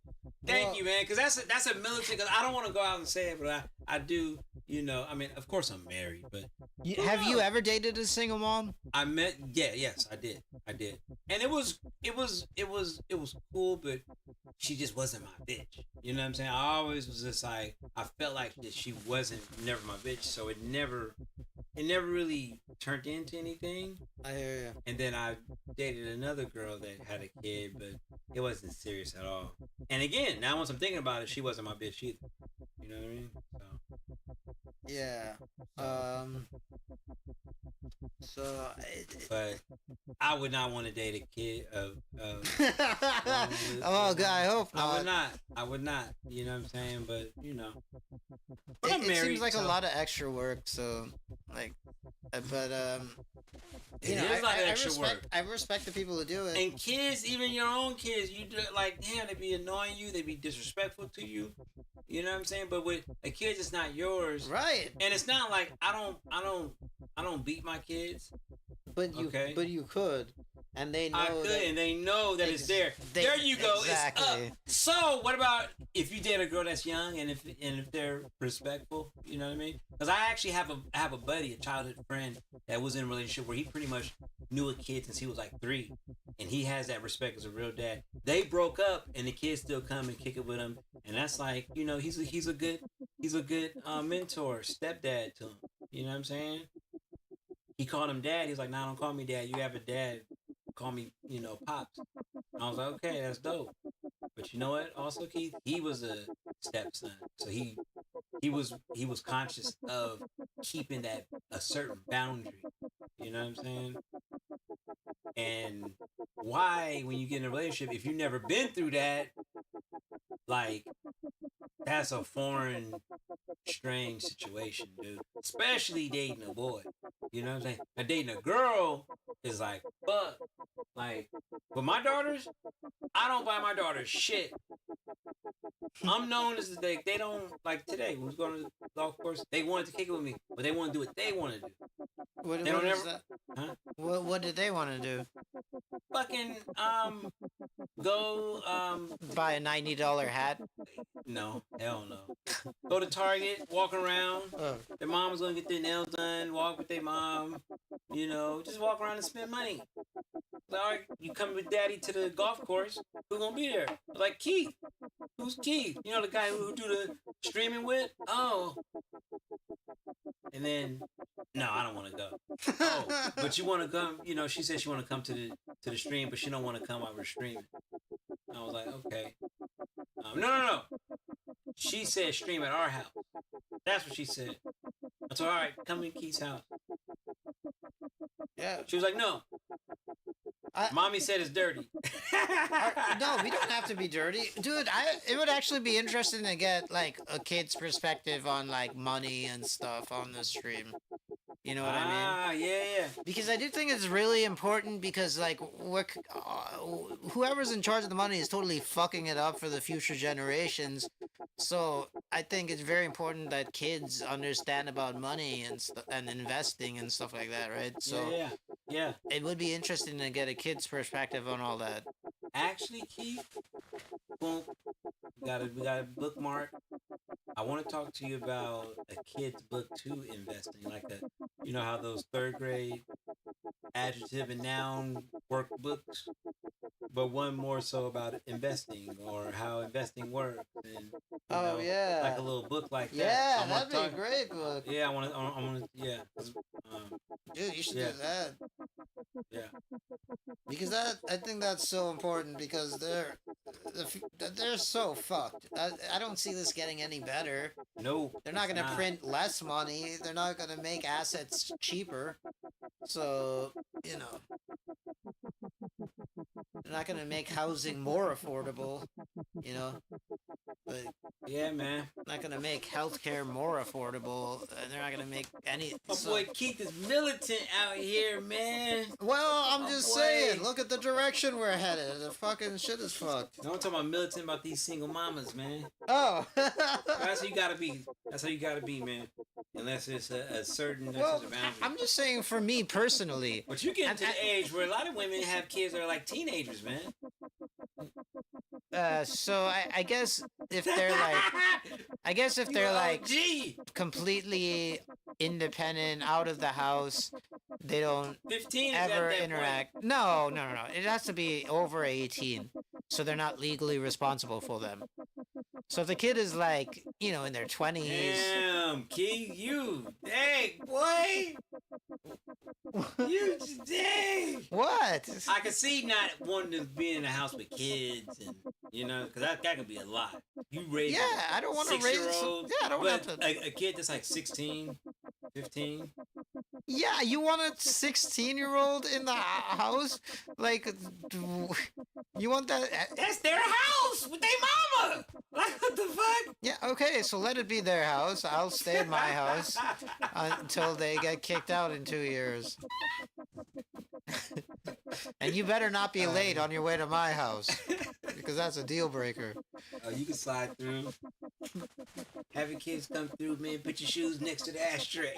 Thank you, man. Because that's a military. Because I don't want to go out and say it, but I do. You know, I mean, of course I'm married, but have you ever dated a single mom? Yes, I did, and it was cool, but she just wasn't my bitch. You know what I'm saying? I always was just like, I felt like that she wasn't never my bitch, so it never really turned into anything. I hear you. And then I dated another girl that had a kid, but it wasn't serious at all. And again, now once I'm thinking about it, she wasn't my bitch either. You know what I mean? So. Yeah. Um. So. But I would not want to date a kid of. Oh God, I hope not. I would not. I would not. You know what I'm saying? But But I'm It married. seems like so a lot of extra work. So, like, but it is a lot of extra respect, work. I respect the people who do it. And kids, even your own kids, you do, like, damn, they be annoying you. They be disrespectful to you. You know what I'm saying? But with a kid, it's not yours. Right. And it's not like I don't beat my kids. But you could, and they know. I could, and they know that it's there. There you go. Exactly. It's up. So what about if you date a girl that's young and if they're respectful? You know what I mean? Because I actually have a buddy, a childhood friend that was in a relationship where he pretty much knew a kid since he was like 3, and he has that respect as a real dad. They broke up, and the kids still come and kick it with him, and that's like, he's a good mentor, stepdad to him. You know what I'm saying? He called him dad. He's like, nah, don't call me dad. You have a dad. Call me, pops. I was like, okay, that's dope. But you know what? Also, Keith, he was a stepson, so he was conscious of keeping that a certain boundary. You know what I'm saying? And why, when you get in a relationship, if you've never been through that, like, that's a foreign, strange situation, dude. Especially dating a boy. You know what I'm saying? Now, dating a girl is like, fuck. Like, with my daughters, I don't buy my daughters shit. I'm known as they don't, like today, when we was going to the golf course, they wanted to kick it with me, but they want to do what they want to do. What They don't is ever, that? huh? What did they want to do? Fucking, go, Buy a $90 hat? no, hell no. Go to Target, walk around. Oh. Their mom's gonna get their nails done, walk with their mom, just walk around and spend money. Like, all right, you come with daddy to the golf course, who's gonna be there? Like, Keith. Who's Keith? You know, the guy who do the streaming with? Oh. And then, no, I don't want to go. Oh, but you want to come, she said she want to come to the stream, but she don't want to come while we're streaming. I was like, okay. No. She said stream at our house. That's what she said. I told her, all right, come in Keith's house. Yeah. She was like, no. Mommy said it's dirty. No, we don't have to be dirty. Dude, it would actually be interesting to get, like, a kid's perspective on, like, money and stuff on the stream. You know what I mean? Ah, yeah. Because I do think it's really important because, like, whoever's in charge of the money is totally fucking it up for the future generations. So I think it's very important that kids understand about money and investing and stuff like that, right? So yeah. it would be interesting to get a kid's perspective on all that. Actually, Keith, boom, we got a bookmark. I want to talk to you about a kid's book too, investing, like how those 3rd grade adjective and noun workbooks, but one more so about investing or how investing works, and yeah, like a little book like that. Yeah, that'd be a great book. Yeah, I want to. Yeah. Dude, you should do that. Yeah. Because I think that's so important because they're so fucked. I don't see this getting any better. No. They're not going to print less money. They're not going to make assets cheaper. So, they're not going to make housing more affordable, But yeah, man. Not going to make healthcare more affordable. They're not going to make any... My boy Keith is militant out here, man. Well, I'm just saying. Look at the direction we're headed. The fucking shit is fucked. No, I'm talking about militant about these single mamas, man. Oh. That's how you gotta be. That's how you gotta be, man. Unless it's a certain boundary. I'm just saying for me personally. But you get to the age where a lot of women have kids that are like teenagers, man. So I guess if they're like, completely independent, out of the house, they don't 15 ever interact. Point. No. It has to be over 18, so they're not legally responsible for them. So if the kid is like, in their 20s. Damn, Keith, dang, boy. Dang. What? I can see not wanting to be in a house with kids and, because that could be a lot. You raise I don't want to raise. Yeah, I don't want to. A kid that's like 16, 15. Yeah, you want a 16-year-old in the house? Like, you want that? That's their house with their mama. Like, what the fuck? Yeah, okay, so let it be their house. I'll stay in my house until they get kicked out in 2 years. And you better not be late on your way to my house, because that's a deal breaker. Oh, you can slide through. Have your kids come through, man. Put your shoes next to the ashtray.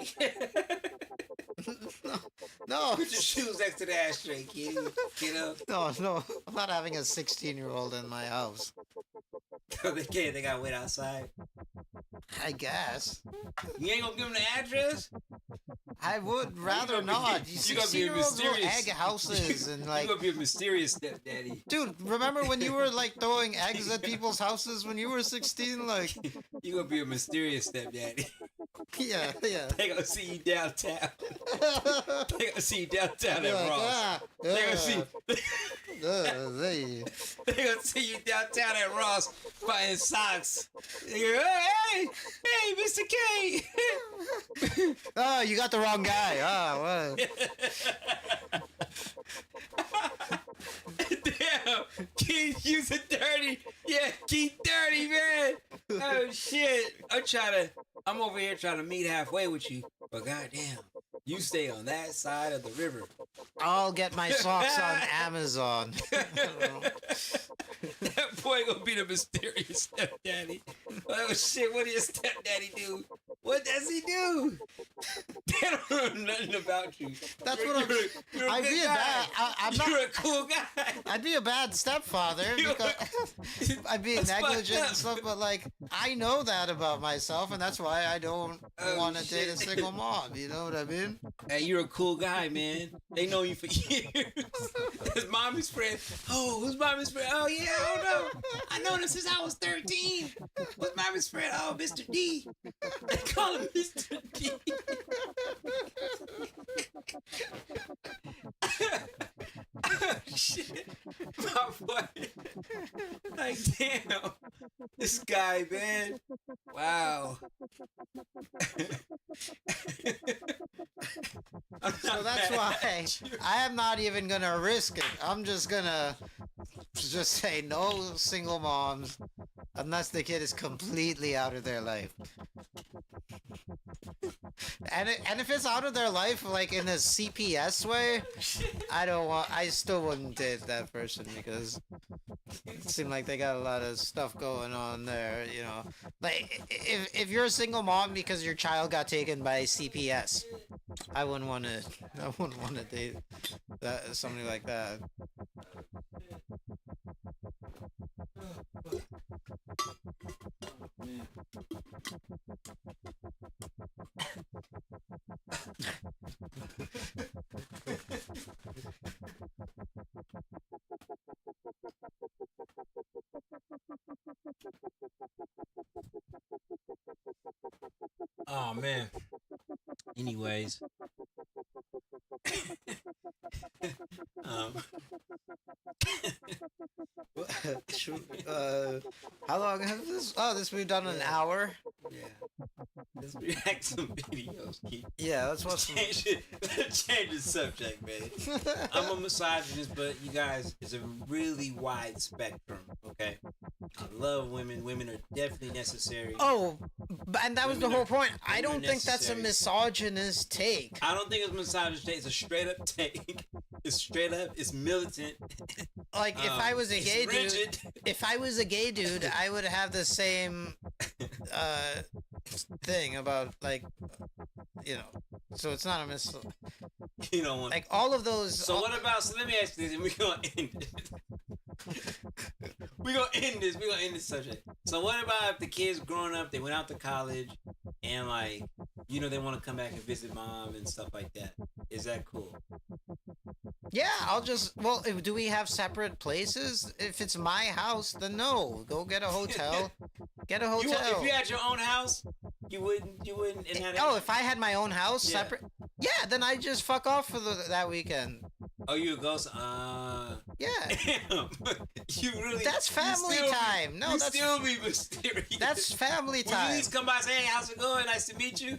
No. Put your shoes next to the ashtray, kid. Get up. No, I'm not having a 16-year-old in my house. They can't. They gotta wait outside. I guess. You ain't gonna give them the address? I would rather gonna be- not. you gonna be a 16-year-olds will mysterious- egg houses and like. You gonna be a mysterious stepdaddy. Dude, remember when you were like throwing eggs at people's houses when you were 16? Like, You gonna be a mysterious stepdaddy. yeah. They gonna see you downtown. They gonna see you downtown You're at like, Ross. They gonna see. they. They gonna see you downtown at Ross buying socks. They go, hey, Mr. K. Oh, you got the wrong guy. Oh, what? Damn, Keith, you so dirty. Yeah, Keith dirty, man. Oh shit. I'm over here trying to meet halfway with you. But goddamn, you stay on that side of the river. I'll get my socks on Amazon. That boy gonna be the mysterious stepdaddy. Oh shit, what did your stepdaddy do? What does he do? They don't know nothing about you. That's what You're a I'd good be a guy. bad. I'm not. You're a cool guy. I'd be a bad stepfather because I'd be That's negligent fucked and up. stuff. But like, I know that about myself, and that's why I don't Oh, want to date a shit. single mom. You know what I mean? Hey, you're a cool guy, man. They know you for years. His mommy's friend. Oh, who's mommy's friend? Oh, yeah, I don't know. I know him since I was 13. Who's mommy's friend? Oh, Mr. D. They call him Mr. D. Oh, shit. My boy. Like, damn. This guy, man. Wow. So that's why I am not even gonna risk it. I'm just gonna just say no single moms unless the kid is completely out of their life. And if it's out of their life, like in a CPS way, I still wouldn't date that person because it seemed like they got a lot of stuff going on there, you know. Like if you're a single mom because your child got taken by CPS, I wouldn't want to date somebody like that. Oh man. Anyways. um, How long has this? Oh, this we've done an hour. yeah. Let's react to some videos, Keith. Yeah, let's watch some. Change the subject, man. I'm a misogynist, but you guys, it's a really wide spectrum, okay? I love women. Women are definitely necessary. Oh, and that was the Women whole are- point. I women don't are think that's a necessary. misogynist take. I don't think it's misogynist. It's a straight up take. It's straight up. It's militant. Like if I was a it's gay dude, rigid. if I was a gay dude, I would have the same thing about like, you know. So it's not a mis. You don't want. Like all of those. So what about? So let me ask you this, and we're gonna end it. We're gonna end this subject. So what about if the kids growing up, they went out to college, and like, you know, they want to come back and visit mom and stuff like that? Is that cool? Yeah, I'll just. Well, do we have separate places? If it's my house, then no. Go get a hotel. Get a You, hotel. if you had your own house, you wouldn't. And had Oh, if I had my own house Yeah. separate, yeah, then I just fuck off for that weekend. oh, you a ghost? Yeah, Damn. You really. that's you family still be- time. No, you that's still be mysterious. that's family Will you at time. least come by and say, hey, how's it going? Nice to meet you.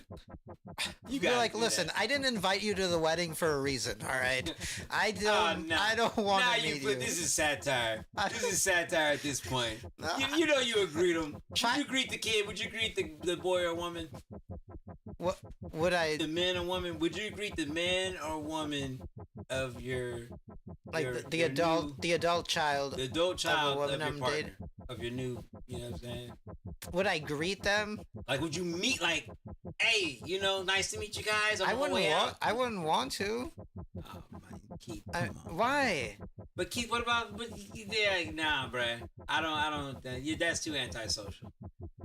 You're gotta like, do listen, that. I didn't invite you to the wedding for a reason, all right? I don't, Oh, no. I don't want Now to meet you. This is satire. I This is satire at this point. No, You know you would greet him. Try- Would you greet the kid? Would you greet the boy or woman? What would I The man or woman? Would you greet the man or woman of your like your, the your adult new, the adult child? the adult child woman of your I'm partner, dating? of your new, you know what I'm saying? Would I greet them? Like, would you meet like, hey, you know, nice to meet you guys. I'm I on my wouldn't way want. out. I wouldn't want to. Oh man, Keith, come on. Why? But Keith, what about? But yeah, nah, bruh. I don't. That's too antisocial.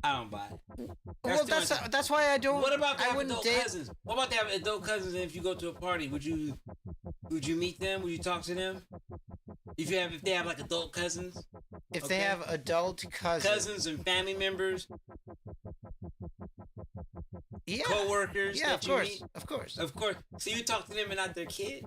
I don't buy it. Well, too anti- that's why I don't. What about to I have wouldn't adult date. cousins? What about to have adult cousins? And if you go to a party, would you meet them? Would you talk to them? If they have like adult cousins, If they have adult cousins and family members, yeah, co-workers yeah, that of you course, meet, of course. So you talk to them and not their kid.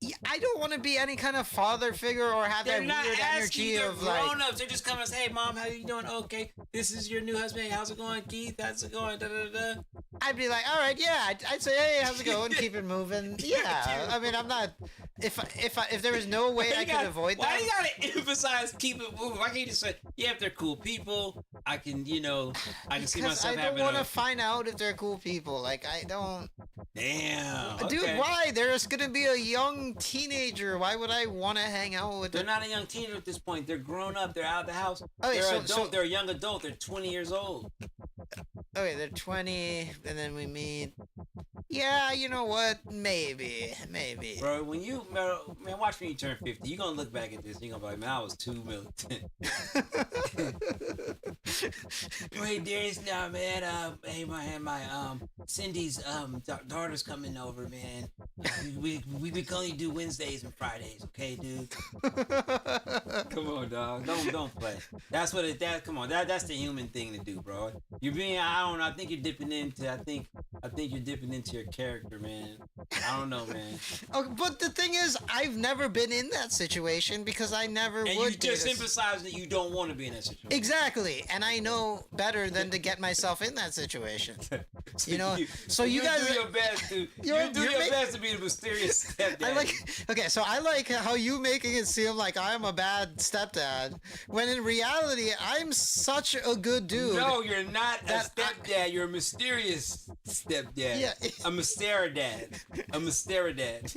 Yeah, I don't want to be any kind of father figure or have They're that not weird asking. energy They're of like. grown-ups. They're just coming and say, "Hey, mom, how you doing? Okay, this is your new husband. How's it going, Keith? How's it going? Da da da." I'd be like, all right, yeah. I'd say, hey, how's it going? Keep it moving. Yeah. I mean, I'm not. If there was no way I could avoid why that. you gotta emphasize keep it moving? Why can't you just say, yeah, if they're cool people, I can, I can see Because myself I don't having want to a... find out if they're cool people. Like, I don't. Damn. Dude, okay. why? There's gonna be a young teenager. Why would I want to hang out with They're them? not a young teenager at this point. They're grown up. They're out of the house. Okay, they're so- adult. so- They're a young adult. They're 20 years old. Okay, they're 20, and then we meet. Yeah, you know what? Maybe. Bro, when you, man, watch when you turn 50. You're going to look back at this and you're going to be like, man, I was too militant. Hey, Darius, now, man, hey, my Cindy's, daughter's coming over, man. We can only do Wednesdays and Fridays, okay, dude? Come on, dog. Don't play. That's what come on. That's the human thing to do, bro. You're being, I don't know, I think you're dipping into, I think you're dipping into your character, man. I don't know, man. Oh, but the thing is, I've never been in that situation because I never And would. you just emphasize that you don't want to be in that situation. Exactly, and I know better than to get myself in that situation. You know, so you guys do your best to You're best to be the mysterious stepdad. I like. Okay, so I like how you making it seem like I'm a bad stepdad, when in reality I'm such a good dude. No, you're not a That stepdad. You're a mysterious stepdad. Yeah. A mysteridad. A mysteridad.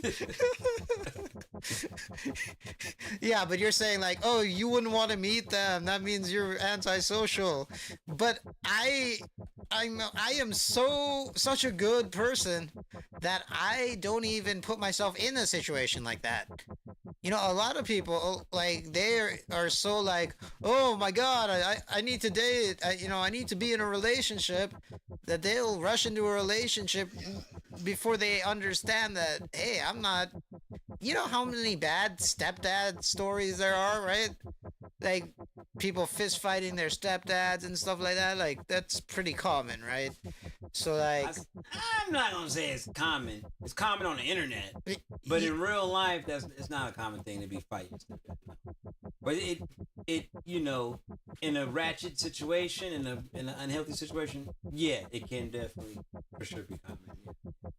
Yeah, but you're saying like, oh, you wouldn't want to meet them. That means you're antisocial. But I am such a good person that I don't even put myself in a situation like that. You know, a lot of people like they are so like, oh my god, I need to date. I need to be in a relationship, that they'll rush into a relationship before they understand that, hey, I'm not. You know how many bad stepdad stories there are, right? Like people fist fighting their stepdads and stuff like that. Like that's pretty common, right? So like, I'm not gonna say it's common. It's common on the internet, but in real life, it's not a common thing to be fighting. But it in a ratchet situation, in an unhealthy situation, yeah, it can definitely for sure be common.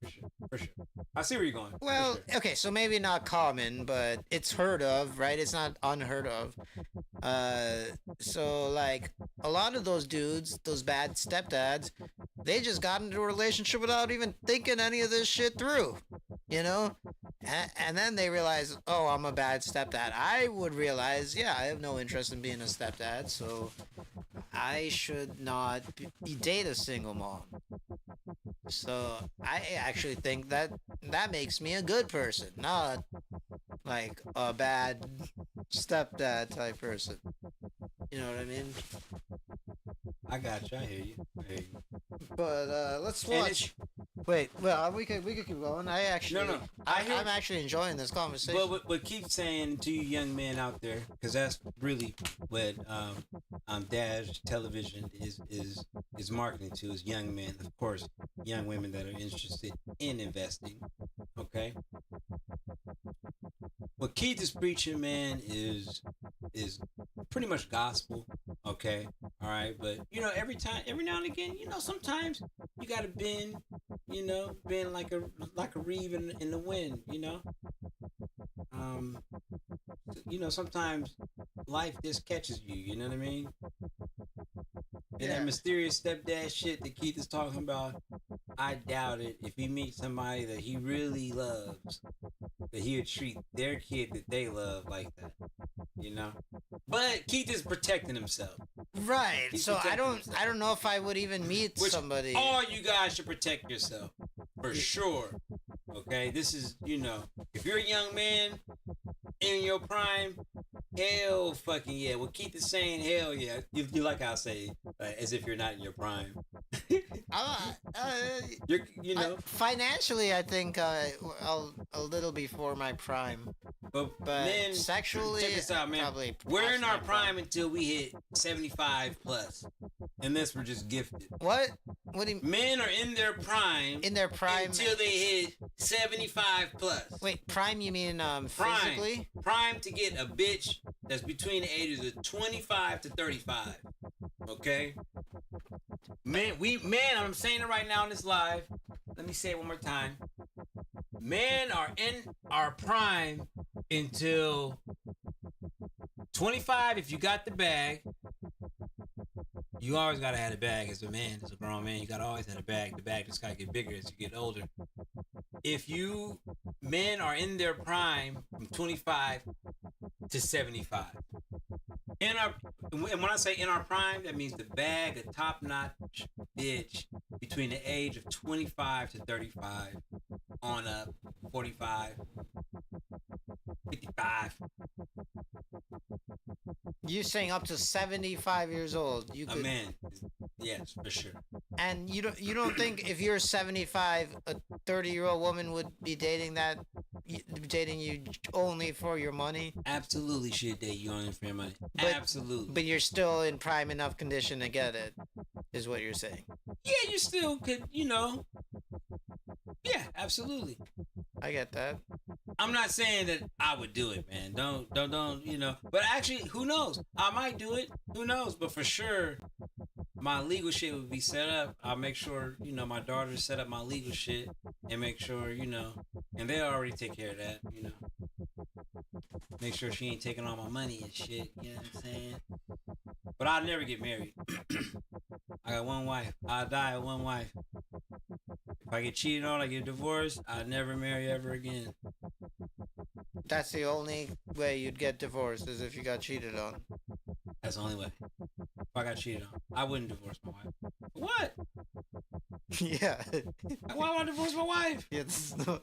Yeah, for sure. I see where you're going. well, okay, so maybe not common, but it's heard of, right? It's not unheard of. So like a lot of those dudes, those bad stepdads, they just got into a relationship without even thinking any of this shit through, you know? And then they realize, oh, I'm a bad stepdad. I would realize, yeah, I have no interest in being a stepdad, so I should not date a single mom. So I actually think that makes me a good person, not like a bad stepdad type person. You know what I mean? I got you. I hear you. But let's And watch. Wait, well, we could keep going. I actually, No. I'm actually enjoying this conversation. But keep saying to you young men out there, because that's really what Dash Television is marketing to, is young men, of course, young women that are interested in investing. Okay. What Keith is preaching, man, is pretty much gospel. Okay. All right. But every now and again, sometimes you gotta bend you know, being like a reeve in the wind, you know. Um, you know, sometimes life just catches you. You know what I mean? And that mysterious stepdad shit that Keith is talking about, I doubt it. If he meets somebody that he really loves, that he would treat their kid that they love like that. You know? But Keith is protecting himself. Right. So I don't know if I would even meet somebody. All you guys should protect yourself. For sure. Okay? This is, you know, if you're a young man in your prime, hell fucking yeah. What Keith is saying, hell yeah. You like how I say, as if you're not in your prime. You know, financially, I think I'll a little before my prime. But men, sexually, check this out, man. Probably we're in our prime until we hit 75 plus, unless we're just gifted. What? What do you? Men are in their prime. In their prime until they hit 75 plus. Wait, prime? You mean physically? Prime to get a bitch that's between the ages of 25 to 35. Okay. Man, I'm saying it right now in this live. Let me say it one more time. Men are in our prime until 25 if you got the bag. You always gotta have a bag as a man, as a grown man. You gotta always have a bag. The bag just gotta get bigger as you get older. Men are in their prime from 25 to 75. And when I say in our prime, that means the bag, a top-notch bitch between the age of 25 to 35 on up, 45, 55. You're saying up to 75 years old. You could, a man, yes, for sure. And you don't think if you're 75, a 30-year-old woman would be dating you only for your money? Absolutely, she'd date you only for your money. Absolutely. But you're still in prime enough condition to get it, is what you're saying. Yeah, you still could, you know. Yeah, absolutely. I get that. I'm not saying that I would do it, man. Don't, you know. But actually, who knows? I might do it. Who knows? But for sure, my legal shit would be set up. I'll make sure, you know, my daughter set up my legal shit and make sure, you know, and they already take care of that, you know. Make sure she ain't taking all my money and shit, you know what I'm saying? But I'll never get married. I got one wife. I'll die with one wife. If I get cheated on, I get divorced, I'll never marry ever again. That's the only way you'd get divorced, is if you got cheated on. That's the only way. If I got cheated on, I wouldn't divorce my wife. What? Yeah. Why would I divorce my wife? Yeah,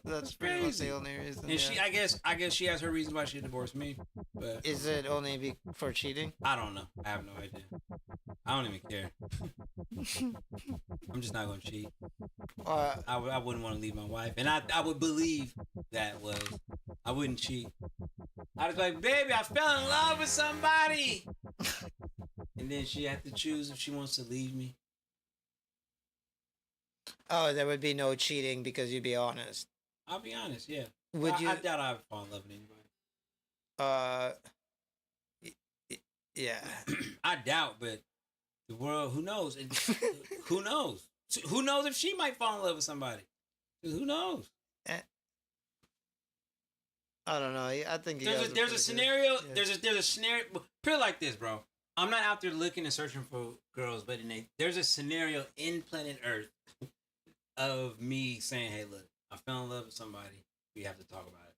that's pretty much the only reason. And she, I guess she has her reasons why she divorced me. But is it only for cheating? I don't know. I have no idea. I don't even care. I'm just not gonna cheat. I wouldn't want to leave my wife, and I would believe that was I wouldn't cheat. I was like, baby, I fell in love with somebody, and then she had to choose if she wants to leave me. Oh, there would be no cheating because you'd be honest. I'll be honest, yeah. Would you? I doubt I would fall in love with anybody. Yeah. I doubt, but the world, who knows? Who knows? Who knows if she might fall in love with somebody? Who knows? I don't know. I think there's a scenario. Yeah. There's a scenario. Put it like this, bro. I'm not out there looking and searching for girls, but there's a scenario in planet Earth of me saying, "Hey, look, I fell in love with somebody. We have to talk about it."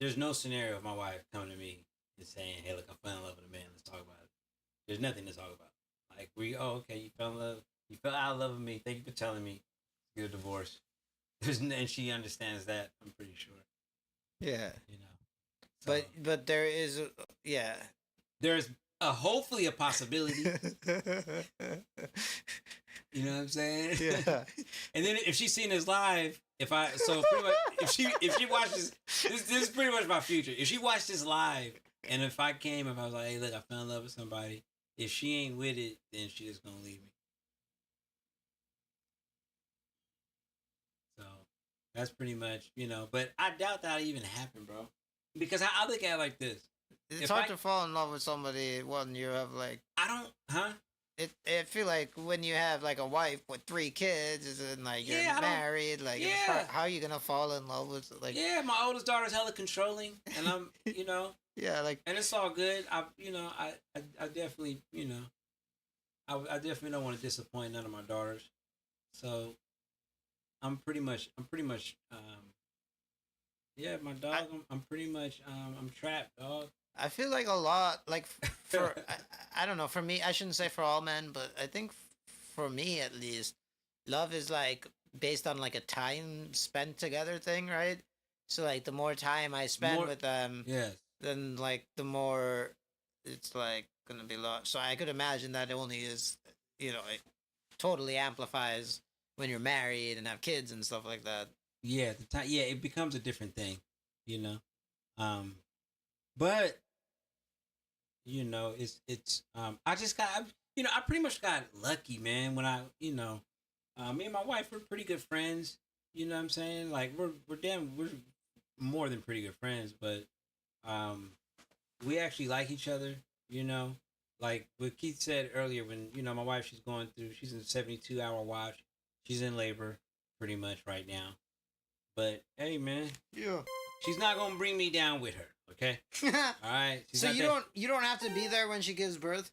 There's no scenario of my wife coming to me and saying, "Hey, look, I fell in love with a man. Let's talk about it." There's nothing to talk about. Like okay, you fell in love. You fell out of love with me. Thank you for telling me. Get a divorce. And she understands that. I'm pretty sure. Yeah. You know. So, but there is there's hopefully a possibility. You know what I'm saying? Yeah. And then if she's seen this live, pretty much, if she watches this is pretty much my future. If she watched this live, and if I was like, hey, look, I fell in love with somebody. If she ain't with it, then she just gonna leave me. So that's pretty much, you know. But I doubt that even happened, bro. Because I look at it like this. It's hard to fall in love with somebody when you have like... I don't... Huh? I feel like when you have like a wife with 3 kids and like you're Yeah, I don't. married, like it's Yeah, how are you gonna fall in love with like yeah. My oldest daughter's hella controlling, and I'm, yeah, like and it's all good. I definitely, I definitely don't want to disappoint none of my daughters. So yeah, my dog. I, I'm pretty much, I'm trapped, dog. I feel like a lot like for I don't know, for me I shouldn't say for all men, but I think for me at least love is like based on like a time spent together thing, right? So like the more time I spend More, with them, yes, then like the more it's like gonna be lost. So I could imagine that it only is, it totally amplifies when you're married and have kids and stuff like that. yeah. The time, yeah, it becomes a different thing, you know. Um, but I just got, I pretty much got lucky, man. When me and my wife, we're pretty good friends. You know what I'm saying? Like we're more than pretty good friends, but um, we actually like each other. You know, like what Keith said earlier, when my wife, she's in a 72-hour watch, she's in labor, pretty much right now. But hey, man, Yeah. she's not gonna bring me down with her. Okay, all right. She's So not you don't have to be there when she gives birth.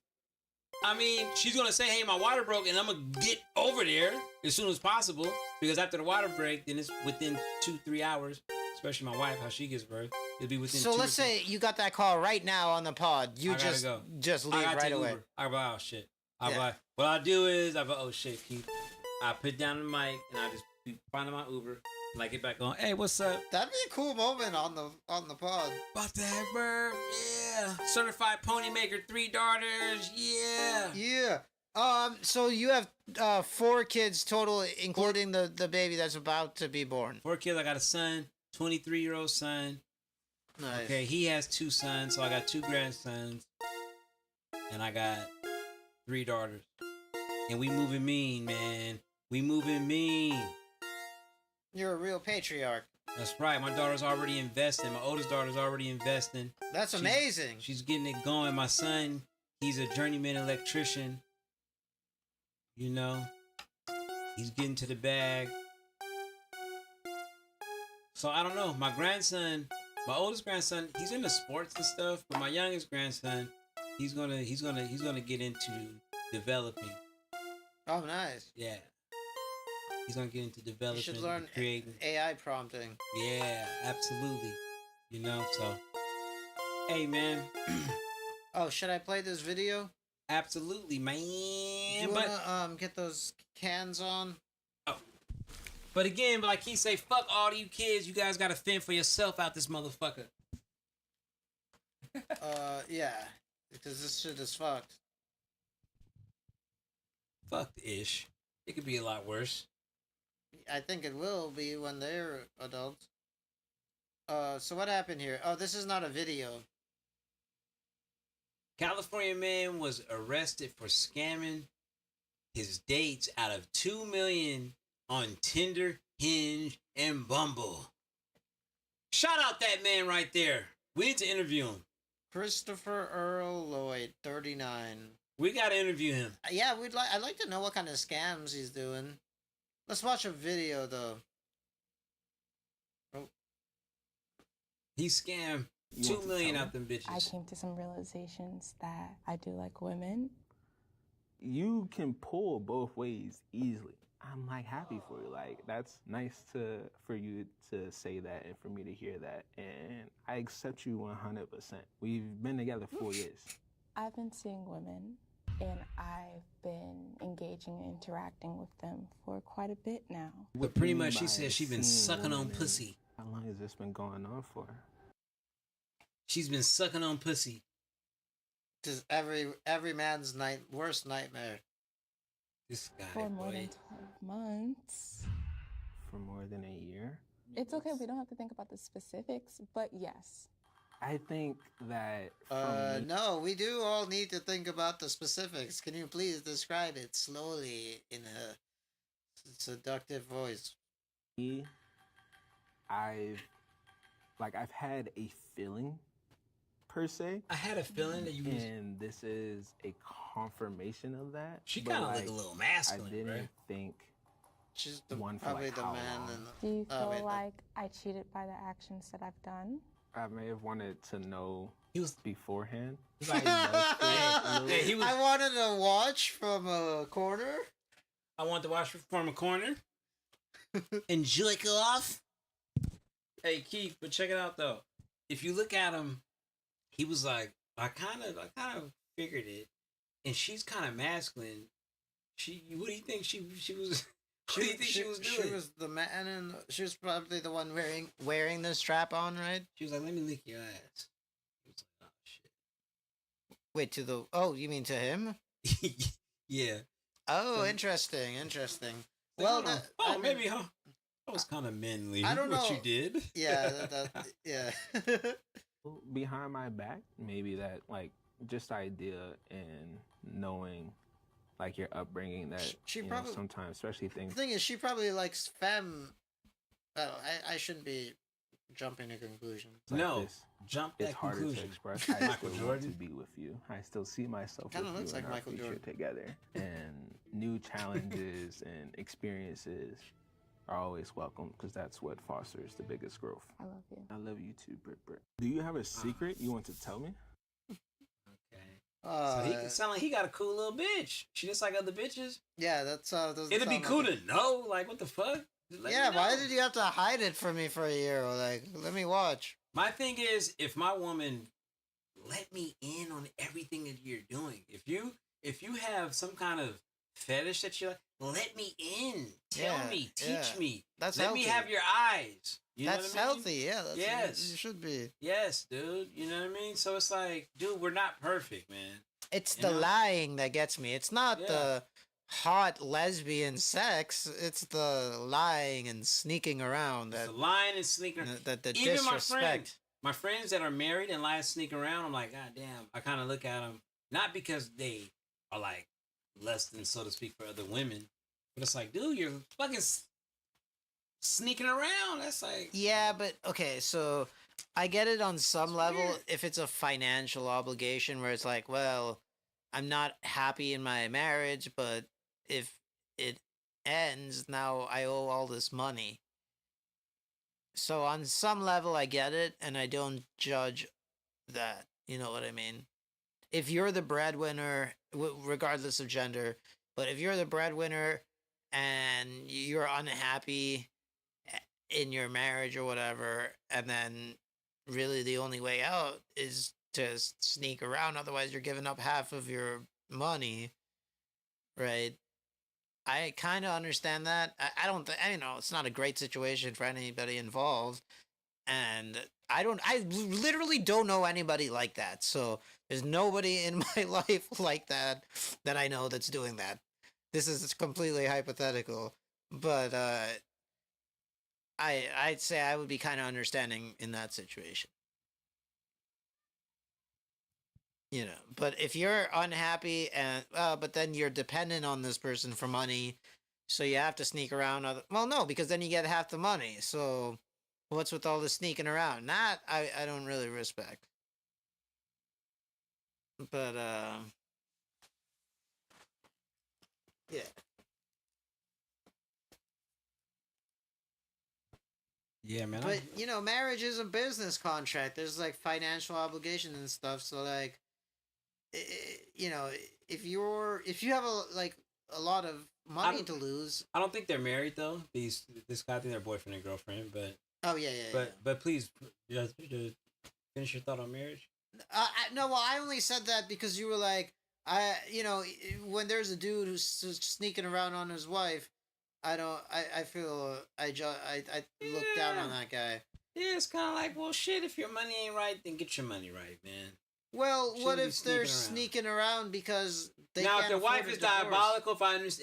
I mean, she's gonna say, "Hey, my water broke," and I'm gonna get over there as soon as possible, because after the water break, then it's within 2-3 hours. Especially my wife, how she gives birth, it'll be within. So let's say you got that call right now on the pod. You I gotta just go. just I leave gotta right take away. Uber. I go, oh shit. Yeah. What I do is I go, oh shit, Keith. I put down the mic and I just be finding my Uber. And I get back on. Hey, what's up? That'd be a cool moment on the pod. About to have birth. Yeah. Certified pony maker, 3 daughters. Yeah. Yeah. So you have 4 kids total, including the baby that's about to be born. 4 kids. I got a son, 23-year-old son. Nice. Okay, he has 2 sons, so I got 2 grandsons, and I got 3 daughters. And we moving mean, man. We moving mean. You're a real patriarch. That's right. My daughter's already investing. My oldest daughter's already investing. That's amazing. She's getting it going. My son, he's a journeyman electrician. You know, he's getting to the bag. So I don't know. My oldest grandson, he's into sports and stuff. But my youngest grandson, he's gonna get into developing. Oh, nice. Yeah, he's gonna get into developing. You should learn creating AI prompting. Yeah, absolutely. So hey, man. Oh, should I play this video? Absolutely, man. You wanna get those cans on? Oh. But again, like he say, fuck all you kids. You guys gotta fend for yourself out this motherfucker. Yeah, because this shit is fucked. Fucked ish. It could be a lot worse. I think it will be when they're adults. So what happened here? Oh, this is not a video. California man was arrested for scamming his dates out of $2 million on Tinder, Hinge, and Bumble. Shout out that man right there. We need to interview him. Christopher Earl Lloyd, 39. We gotta interview him. Yeah, I'd like to know what kind of scams he's doing. Let's watch a video though. Oh. He scammed $2 million out them bitches. I came to some realizations that I do like women. You can pull both ways easily. I'm like happy for you. Like that's nice for you to say that and for me to hear that. And I accept you 100%. We've been together 4 years. I've been seeing women and I've been engaging and interacting with them for quite a bit now. But pretty much she said she's been sucking on pussy. How long has this been going on for? She's been sucking on pussy. Just every man's worst nightmare. This guy, For more boy. than 12 months. For more than a year? It's okay, we don't have to think about the specifics, but yes. I think that No, we do all need to think about the specifics. Can you please describe it slowly in a seductive voice? I've had a feeling per se. I had a feeling that you was... And this is a confirmation of that. She but, kind of like, look a little I masculine, didn't right? think She's one for probably like the how man. long. And Do you oh, feel wait, like I cheated by the actions that I've done? I may have wanted to know He was beforehand. like, he was. I wanted to watch from a corner. I want to watch from a corner and jerk off. Hey Keith, but check it out though. If you look at him, he was like, I kind of figured it, and she's kind of masculine. What do you think she was? What do you think she was doing? She was the man, and she was probably the one wearing the strap on, right? She was like, "Let me lick your ass." He was like, "Oh shit." Wait, to the you mean to him? Yeah. Oh, So- interesting. Well, I mean, maybe that was kind of manly. I don't what know. you did. Yeah, yeah. Behind my back, maybe that like just idea and knowing like your upbringing that She you know, probably- sometimes, especially The things. thing is, she probably likes femme. Oh, I shouldn't be jumping to conclusions. like No. this, Jump it's that harder conclusion. to express. I Michael still want to Jordan. be with you. I still see myself Kinda with looks you like in our Michael future Jordan. together. And new challenges and experiences are always welcome because that's what fosters the biggest growth. I love you. I love you too, Brit. Do you have a secret you want to tell me? Okay. So he sound like he got a cool little bitch. She just like other bitches. yeah, that's doesn't It'd be sound cool like to know. Like, what the fuck? Just let Yeah, me why know. did you have to hide it from me for a year? Or like, let me watch. My thing is, if my woman let me in on everything that you're doing, if you have some kind of fetish that you like, let me in. Tell Yeah, me, teach yeah. me. That's let healthy. me have your eyes. You know That's what I mean? healthy. Yeah, that's Yes. you should be. Yes, dude. You know what I mean? So it's like, dude, we're not perfect, man. It's You the know? lying that gets me. It's not Yeah. the hot lesbian sex. It's the lying and sneaking around It's that the lying and sneaking around. the Even disrespect. my friends that are married and lie and sneak around, I'm like, God damn. I kind of look at them, not because they are like less than, so to speak, for other women, but it's like, dude, you're fucking sneaking around. That's like, Yeah, but okay, so I get it on some It's level weird. if it's a financial obligation where it's like, well, I'm not happy in my marriage, but if it ends, now I owe all this money. So on some level I get it and I don't judge that. You know what I mean? If you're the breadwinner, regardless of gender, but if you're the breadwinner and you're unhappy in your marriage or whatever, and then really the only way out is to sneak around, otherwise you're giving up half of your money, right? I kind of understand that. I don't you know, it's not a great situation for anybody involved, and I literally don't know anybody like that. So there's nobody in my life like that I know that's doing that. This is completely hypothetical, but I'd say I would be kind of understanding in that situation. You know, but if you're unhappy and but then you're dependent on this person for money, so you have to sneak around. Well, no, because then you get half the money. So what's with all the sneaking around? That I don't really respect. But yeah. yeah, man. But you know, marriage is a business contract. There's like financial obligations and stuff. So like, you know, if you have a lot of money don't- to lose. I don't think they're married though. This guy, I think they're boyfriend and girlfriend. But Oh yeah. but please, just finish your thought on marriage. No, well, I only said that because you were like, you know, when there's a dude who's sneaking around on his wife, I feel I look down on Yeah. that guy. Yeah, it's kind of like, well, shit. If your money ain't right, then get your money right, man. Well, Shouldn't what be if they're sneaking sneaking around because they Now, if can't their wife afford a is divorce? diabolical,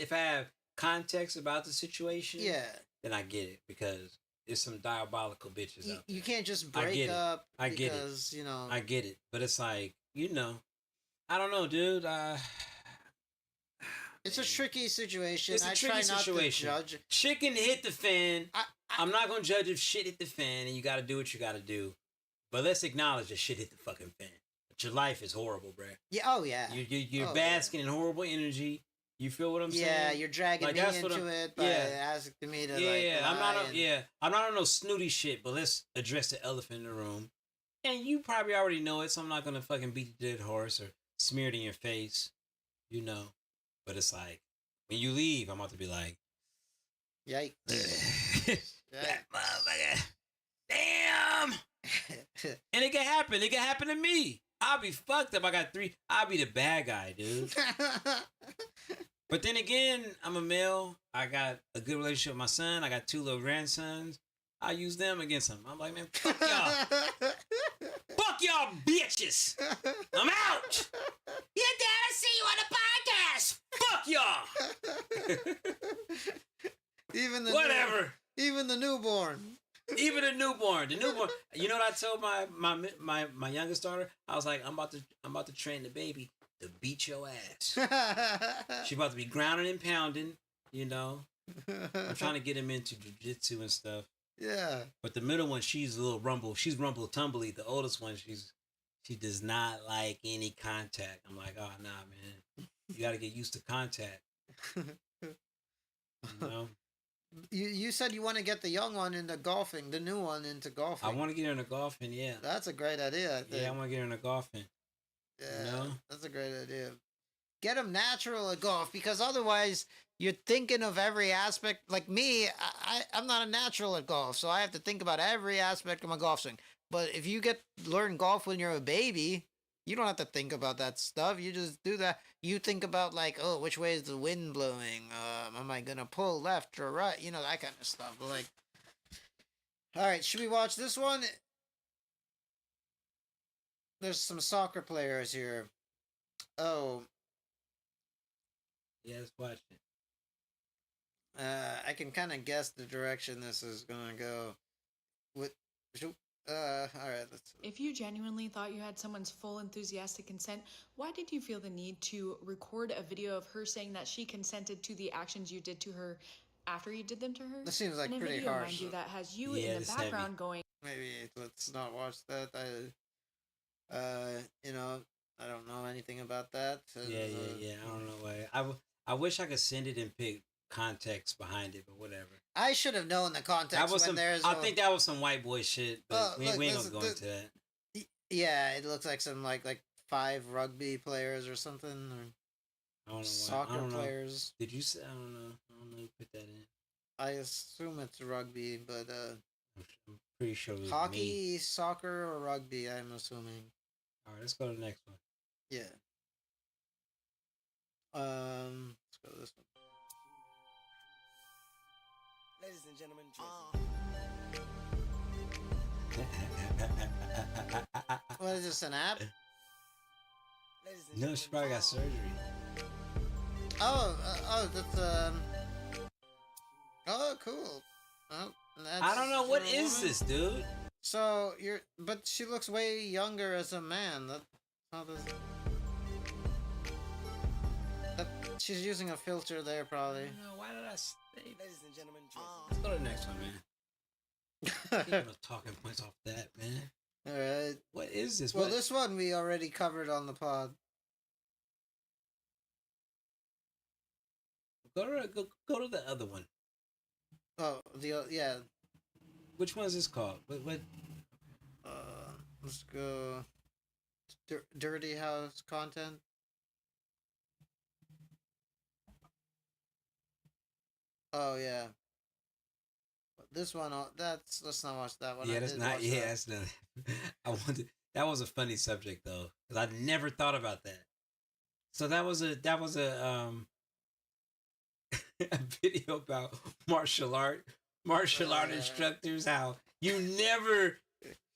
if I have context about the situation, Yeah, then I get it because there's some diabolical bitches out there. you can't just I break get it. up I get it. because you know. I get it, but it's like, you know, I don't know, dude. It's a tricky situation. It's a I tricky try not situation. to judge. Shit can hit the fan. I, I'm not gonna judge if shit hit the fan, and you got to do what you got to do. But let's acknowledge that shit hit the fucking fan. your life is horrible, bro. Yeah. Oh yeah. You're Oh, basking in horrible energy. You feel what I'm saying? Yeah, you're dragging Like, me that's what into I'm- it by yeah. asking me to Yeah, I'm not. lie and- I'm not on no snooty shit. But let's address the elephant in the room. And you probably already know it, so I'm not gonna fucking beat the dead horse or smear it in your face, you know. But it's like when you leave, I'm about to be like, Yikes. that motherfucker, damn. And it can happen. It can happen to me. I'll be fucked up. I'll be the bad guy, dude. But then again, I'm a male. I got a good relationship with my son. I got 2 little grandsons. I use them against them. I'm like, man, fuck y'all. Fuck y'all bitches. I'm out. Yeah, Dad, I see you on the podcast. Fuck y'all. Even the Whatever. Even the newborn. Even the newborn. You know what I told my youngest daughter? I was like, I'm about to train the baby to beat your ass. She about to be grounding and pounding, you know. I'm trying to get him into jiu-jitsu and stuff. Yeah. But the middle one, she's a little rumble. She's rumble tumbly. The oldest one, she does not like any contact. I'm like, oh nah, man. You gotta get used to contact. You know? You said you want to get the young one into golfing, the new one into golfing. I want to get her into golfing, yeah. That's a great idea, I think. Yeah, I want to get her into golfing. Yeah, You know? that's a great idea. Get them natural at golf, because otherwise you're thinking of every aspect. Like me, I'm not a natural at golf, so I have to think about every aspect of my golf swing. But if you learn golf when you're a baby, you don't have to think about that stuff. You just do that. You think about like, oh, which way is the wind blowing? Am I gonna pull left or right? You know, that kind of stuff. But like, all right, should we watch this one? There's some soccer players here. Oh, Yeah, let's watch it. I can kind of guess the direction this is gonna go. All right, let's. If you genuinely thought you had someone's full enthusiastic consent, why did you feel the need to record a video of her saying that she consented to the actions you did to her after you did them to her? This seems like and a pretty video, harsh. mind you, that has you Yeah, in the it's heavy. background going, Maybe let's not watch that. You know, I don't know anything about that. Yeah. I don't know why. I wish I could send it and pick context behind it, but whatever. I should have known the context That was when some. there's. I think that was some white boy shit, but Oh, we look, ain't this gonna go is into that. Yeah, it looks like some like 5 rugby players or something, or I don't know why. soccer I don't know. players. Did you say? I don't know. I don't know. Who put that in. I assume it's rugby, but I'm pretty sure it was me. hockey, soccer, or rugby. I'm assuming. All right, let's go to the next one. Yeah. Let's go to this one. Ladies and gentlemen, What is this, an app? ladies and No, she probably got surgery. That's Oh, cool. Oh, that's I don't know what a is woman? this, dude. So but she looks way younger as a man. She's using a filter there, probably. No, why did I say? ladies and gentlemen, Let's go to the next one, man. Keep no talking points off that, man. All right. What is this? Well, What? this one we already covered on the pod. Go to the other one. Oh, yeah. Which one is this called? What? Let's go. Dirty house content. Oh yeah. This one, let's not watch that one. Yeah, I that's did not. watch Yeah, that. that's not. I wanted. That was a funny subject though, because I never thought about that. So that was a a video about martial art instructors. How you never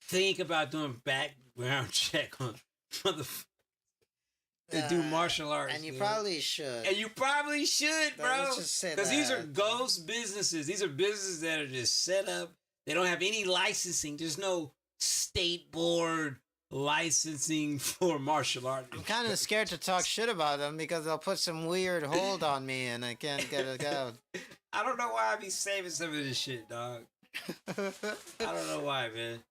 think about doing background check on the to do martial arts, and you dude. probably should. And you probably should, But bro. let's just say Because these are that. ghost businesses. These are businesses that are just set up. They don't have any licensing. There's no state board licensing for martial art. I'm kind of scared to talk shit about them because they'll put some weird hold on me and I can't get it out. I don't know why I be saving some of this shit, dog. I don't know why, man.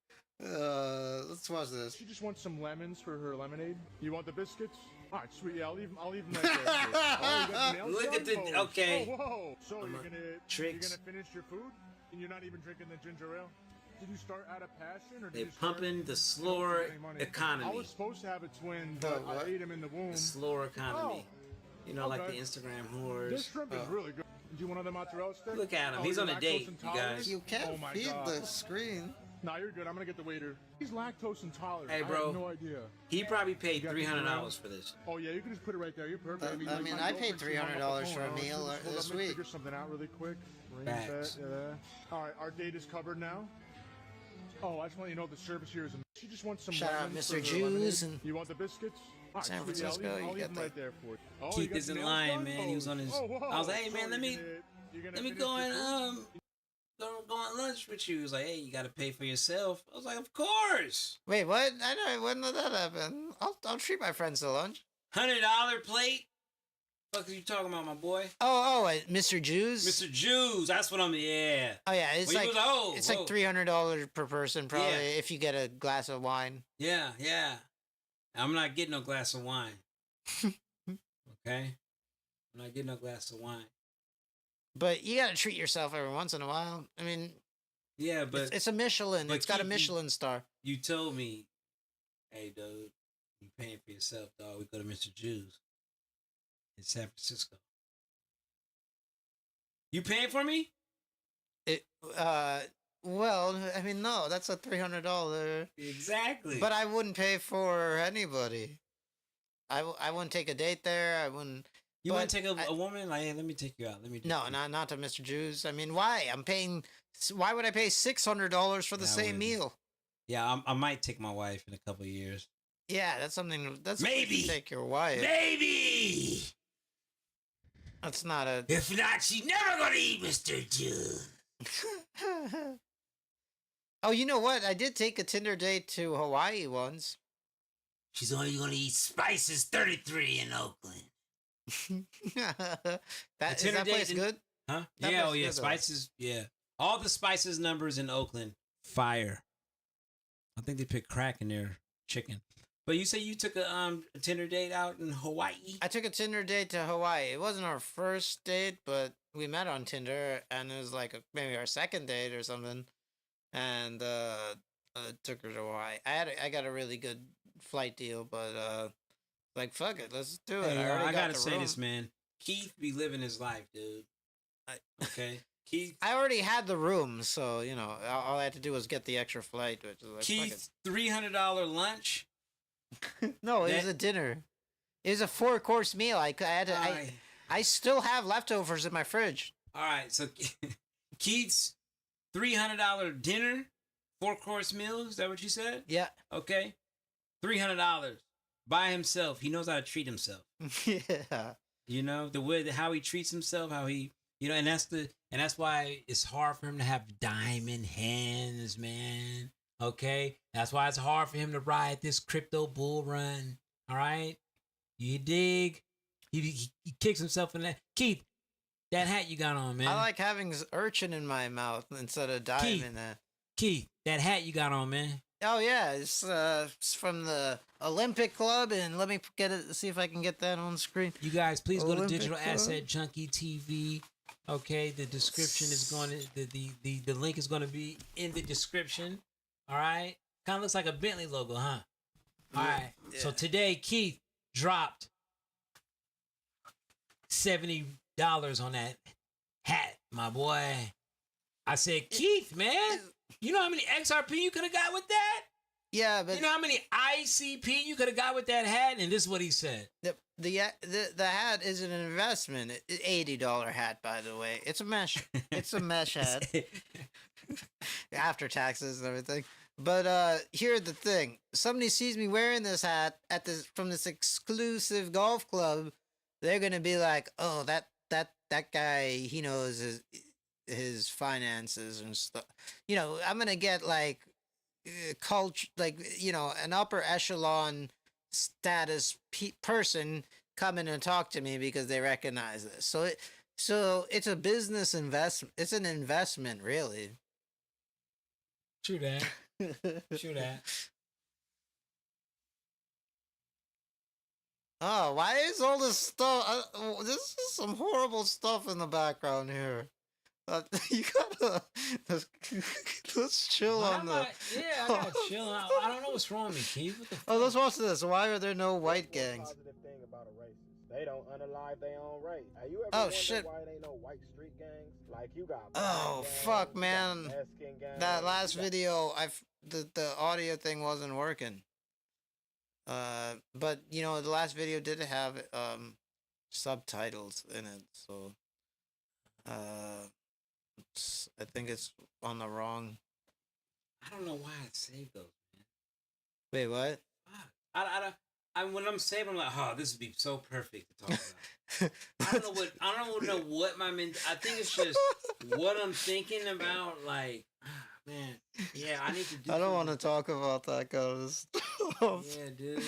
Let's watch this. She just wants some lemons for her lemonade. You want the biscuits? All right, sweet. Yeah, I'll leave them right there. Oh, you got the nails Look done? at the okay. Oh, whoa. So you're gonna tricks. finish your food, and you're not even drinking the ginger ale? Did you start out of passion, or did They're you start pumping the with slower any money? I economy. was supposed to have a twin, but I ate him in the womb. The slower economy. You know, like the Okay. Instagram This whores. shrimp is really good. Do you want another mozzarella stick? Look at him. Oh, He's you're on a lactose date, you intolerant? guys. You can't Oh my feed God. the screen. No, you're good. I'm gonna get the waiter. He's lactose intolerant. Hey, I bro. have no idea. He probably paid You got $300 for this. Oh yeah, you can just put it right there. You're perfect. I like, mean, my I paid girlfriend, she hung up the $300 for a phone. meal Hold up, this let me week. figure something out really quick. Range Facts. that, yeah. All right, our date is covered now. Oh, I just want you to know the service here is. She just wants some. Shout out lemons Mr. for her Jews lemonade. and You want the biscuits? All right, San sweet, yeah, Francisco, you I'll leave got them that. right there for you. Oh, you Keith got is the in nails line, done? man. He was on his. Oh, whoa. I was like, hey, man, So let me you're gonna let me finish go your and food? go on lunch with you. He was like, hey, you got to pay for yourself. I was like, of course. Wait, what? I know. When did that happen? I'll treat my friends to lunch. $100 plate. Fuck are you talking about, my boy? Mr. Jews. Mr. Jews. That's what I'm. Yeah. Oh yeah, it's Well, he like was- oh, it's whoa. like $300 per person probably Yeah. if you get a glass of wine. Yeah, yeah. I'm not getting no glass of wine. Okay? I'm not getting no glass of wine. But you gotta treat yourself every once in a while. I mean, Yeah, but it's a Michelin. but It's got a Keith, Michelin star. you told me, hey, dude, you paying for yourself, dog. We go to Mr. Jews in San Francisco. You paying for me? Well, I mean, no, that's a $300. Exactly. But I wouldn't pay for anybody. I wouldn't take a date there. I wouldn't. you want to but take a woman? Like, hey, let me take you out. Let me. No, not to Mr. Jews. I mean, why? Why would I pay $600 for the I same wouldn't. meal? Yeah, I might take my wife in a couple of years. Yeah, that's something. That's Maybe. you take your wife. Maybe. That's not a. If not, she's never gonna eat Mr. Jews. Oh, you know what? I did take a Tinder date to Hawaii once. She's only gonna eat Spices 33 in Oakland. Is Tinder that place date in- good? Huh? That Yeah, place oh yeah, good, though. Spices, yeah. All the Spices numbers in Oakland, fire. I think they put crack in their chicken. But you say you took a Tinder date out in Hawaii? I took a Tinder date to Hawaii. It wasn't our first date, but we met on Tinder, and it was like maybe our second date or something. And took her to Hawaii. I got a really good flight deal, but like fuck it, let's do it. Hey, already I got gotta the say room. this, man. Keith be living his life, dude. Okay? Keith, I already had the room, so you know all I had to do was get the extra flight, which is like Keith's $300 lunch. no, it was that- a dinner. It was a 4-course meal. I had to. Alright. I still have leftovers in my fridge. All right, so Keith's $300 dinner, 4-course meal. Is that what you said? Yeah. Okay, $300 by himself. He knows how to treat himself. Yeah. You know the way how he treats himself, how he, and that's why it's hard for him to have diamond hands, man. Okay, that's why it's hard for him to ride this crypto bull run. All right, you dig? He kicks himself in that. Keith, that hat you got on, man. I like having urchin in my mouth instead of diamond. Keith, that hat you got on, man. Oh yeah, it's from the Olympic Club, and let me get it. See if I can get that on screen. You guys, please go to Olympic Digital Club. Asset Junkie TV. Okay, the description is going to the link is going to be in the description. All right, kind of looks like a Bentley logo, huh? All right. So Yeah. today, Keith dropped $70 on that hat, my boy. I said, Keith, man, you know how many XRP you could have got with that? Yeah, but You know how many ICP you could have got with that hat? And this is what he said. the hat is an investment. $80 hat, by the way. It's a mesh. It's a mesh hat after taxes and everything. But here's the thing: somebody sees me wearing this hat from this exclusive golf club, they're gonna be like, "Oh, that guy, he knows his finances and stuff." You know, I'm gonna get like culture, like an upper echelon status person coming and talk to me because they recognize this. So it's a business investment. It's an investment, really. True that. True that. Oh, why is all this stuff? This is some horrible stuff in the background here. You gotta let's chill Why on am the. I gotta chill. I don't know what's wrong with me, Keith. What the fuck? Oh, let's watch this. Why are there no white gangs? Positive thing about a racist. They don't unalive their own race. Have you ever Oh, wondered shit. why they no white street gangs? Like you got. Oh black fuck, gangs, you got man! Mexican gangs, That last you got- video, the audio thing wasn't working. But you know, the last video did have subtitles in it, so I think it's on the wrong. I don't know why I saved those, man. Wait, what? Fuck. When I'm saving, I'm like, oh, this would be so perfect to talk about. I don't know what my I think it's just what I'm thinking about. Like, man, yeah, I need to do. I don't want to talk about that kind of stuff. Yeah, dude.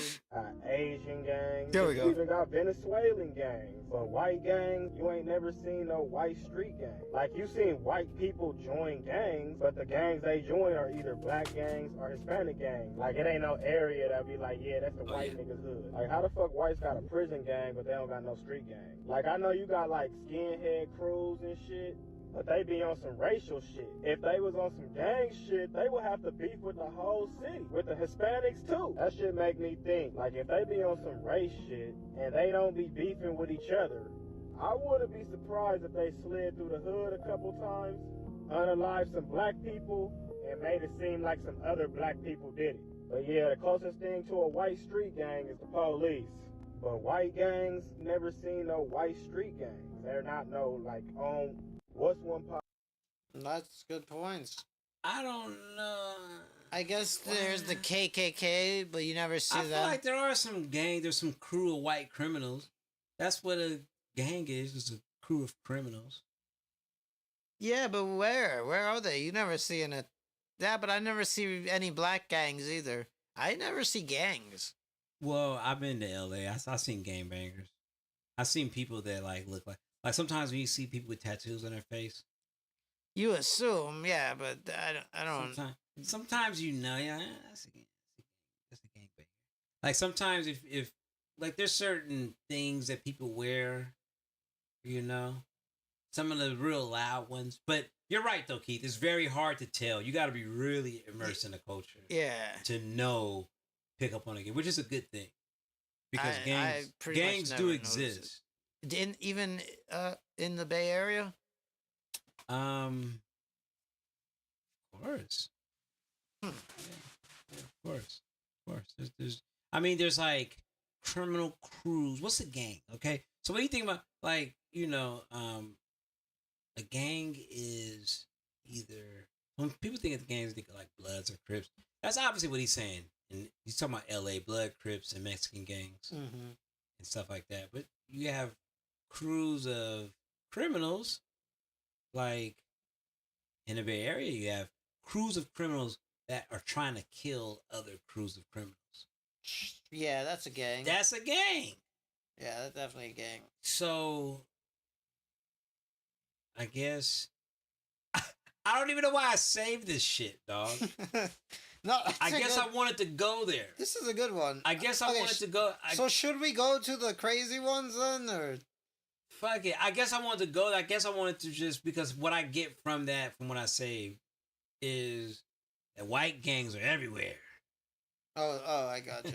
Asian gangs. There we You go. even got Venezuelan gangs. But white gangs, you ain't never seen no white street gang. Like you seen white people join gangs, but the gangs they join are either black gangs or Hispanic gangs. Like it ain't no area that be like, yeah, that's the white niggas hood. Like how the fuck whites got a prison gang, but they don't got no street gang? Like I know you got like skinhead crews and shit. But they be on some racial shit. If they was on some gang shit, they would have to beef with the whole city, with the Hispanics too. That shit make me think, like if they be on some race shit and they don't be beefing with each other, I wouldn't be surprised if they slid through the hood a couple times, unalived some black people, and made it seem like some other black people did it. But yeah, the closest thing to a white street gang is the police. But white gangs, never seen no white street gangs. They're not no like on. What's one pop? That's good points. I don't know. I guess there's the KKK, but you never see I feel that. like there are some gang. There's some crew of white criminals. That's what a gang is a crew of criminals. Yeah, but where? Where are they? You never see in it. Yeah, but I never see any black gangs either. I never see gangs. Well, I've been to LA. I've seen gangbangers. I've seen people that like look like sometimes when you see people with tattoos on their face. You assume, yeah, but I don't. Sometimes you know, yeah, that's a gangbanger. Like sometimes if like there's certain things that people wear, you know, some of the real loud ones. But you're right though, Keith. It's very hard to tell. You got to be really immersed in the culture, Yeah. to know, pick up on it, which is a good thing, because I pretty much gangs never do noticed it. exist. Even in the Bay Area. Of course. Hmm. Yeah, of course. There's I mean, there's like criminal crews. What's a gang? Okay. So what do you think about, like, you know, a gang is either, when people think of the gangs, they think of like Bloods or Crips. That's obviously what he's saying. And he's talking about LA, Blood, Crips, and Mexican gangs Mm-hmm. and stuff like that. But you have crews of criminals, like in the Bay Area, you have crews of criminals that are trying to kill other crews of criminals. Yeah, that's a gang. That's a gang. Yeah, that's definitely a gang. So I guess I don't even know why I saved this shit, dog. No, I guess I wanted to go there. This is a good one. I guess I wanted to go. So should we go to the crazy ones then, or? Fuck it. I guess I wanted to go. I guess I wanted to just, because what I get from that, from what I saved, is that white gangs are everywhere. Oh, I got you.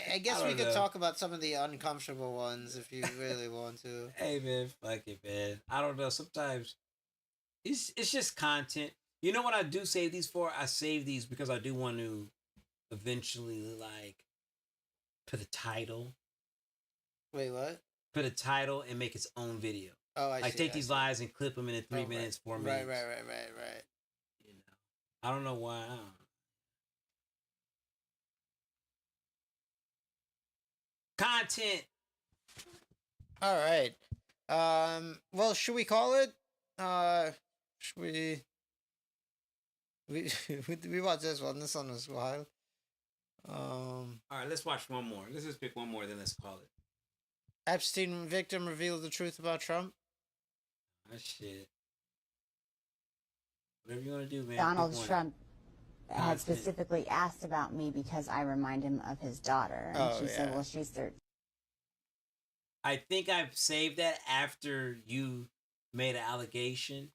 I guess I we don't could know. talk about some of the uncomfortable ones if you really want to. Hey man, fuck it, man. I don't know. Sometimes it's just content. You know what I do save these for? I save these because I do want to eventually like put a title. Wait, what? Put a title and make its own video. Oh, I Like see. take I these see. lives and clip them in 3 Oh, minutes, 4 Right, minutes. right. You know, I don't know why. I don't know. Content. All right. Well, should we call it? Should we? We watched this one. This one was wild. All right, let's watch one more. Let's just pick one more, then let's call it. Epstein victim revealed the truth about Trump. Ah, shit. Whatever you want to do, man. Donald Pick one. Trump had specifically asked about me because I remind him of his daughter. And she said, well, she's 13. I think I've saved that after you made an allegation.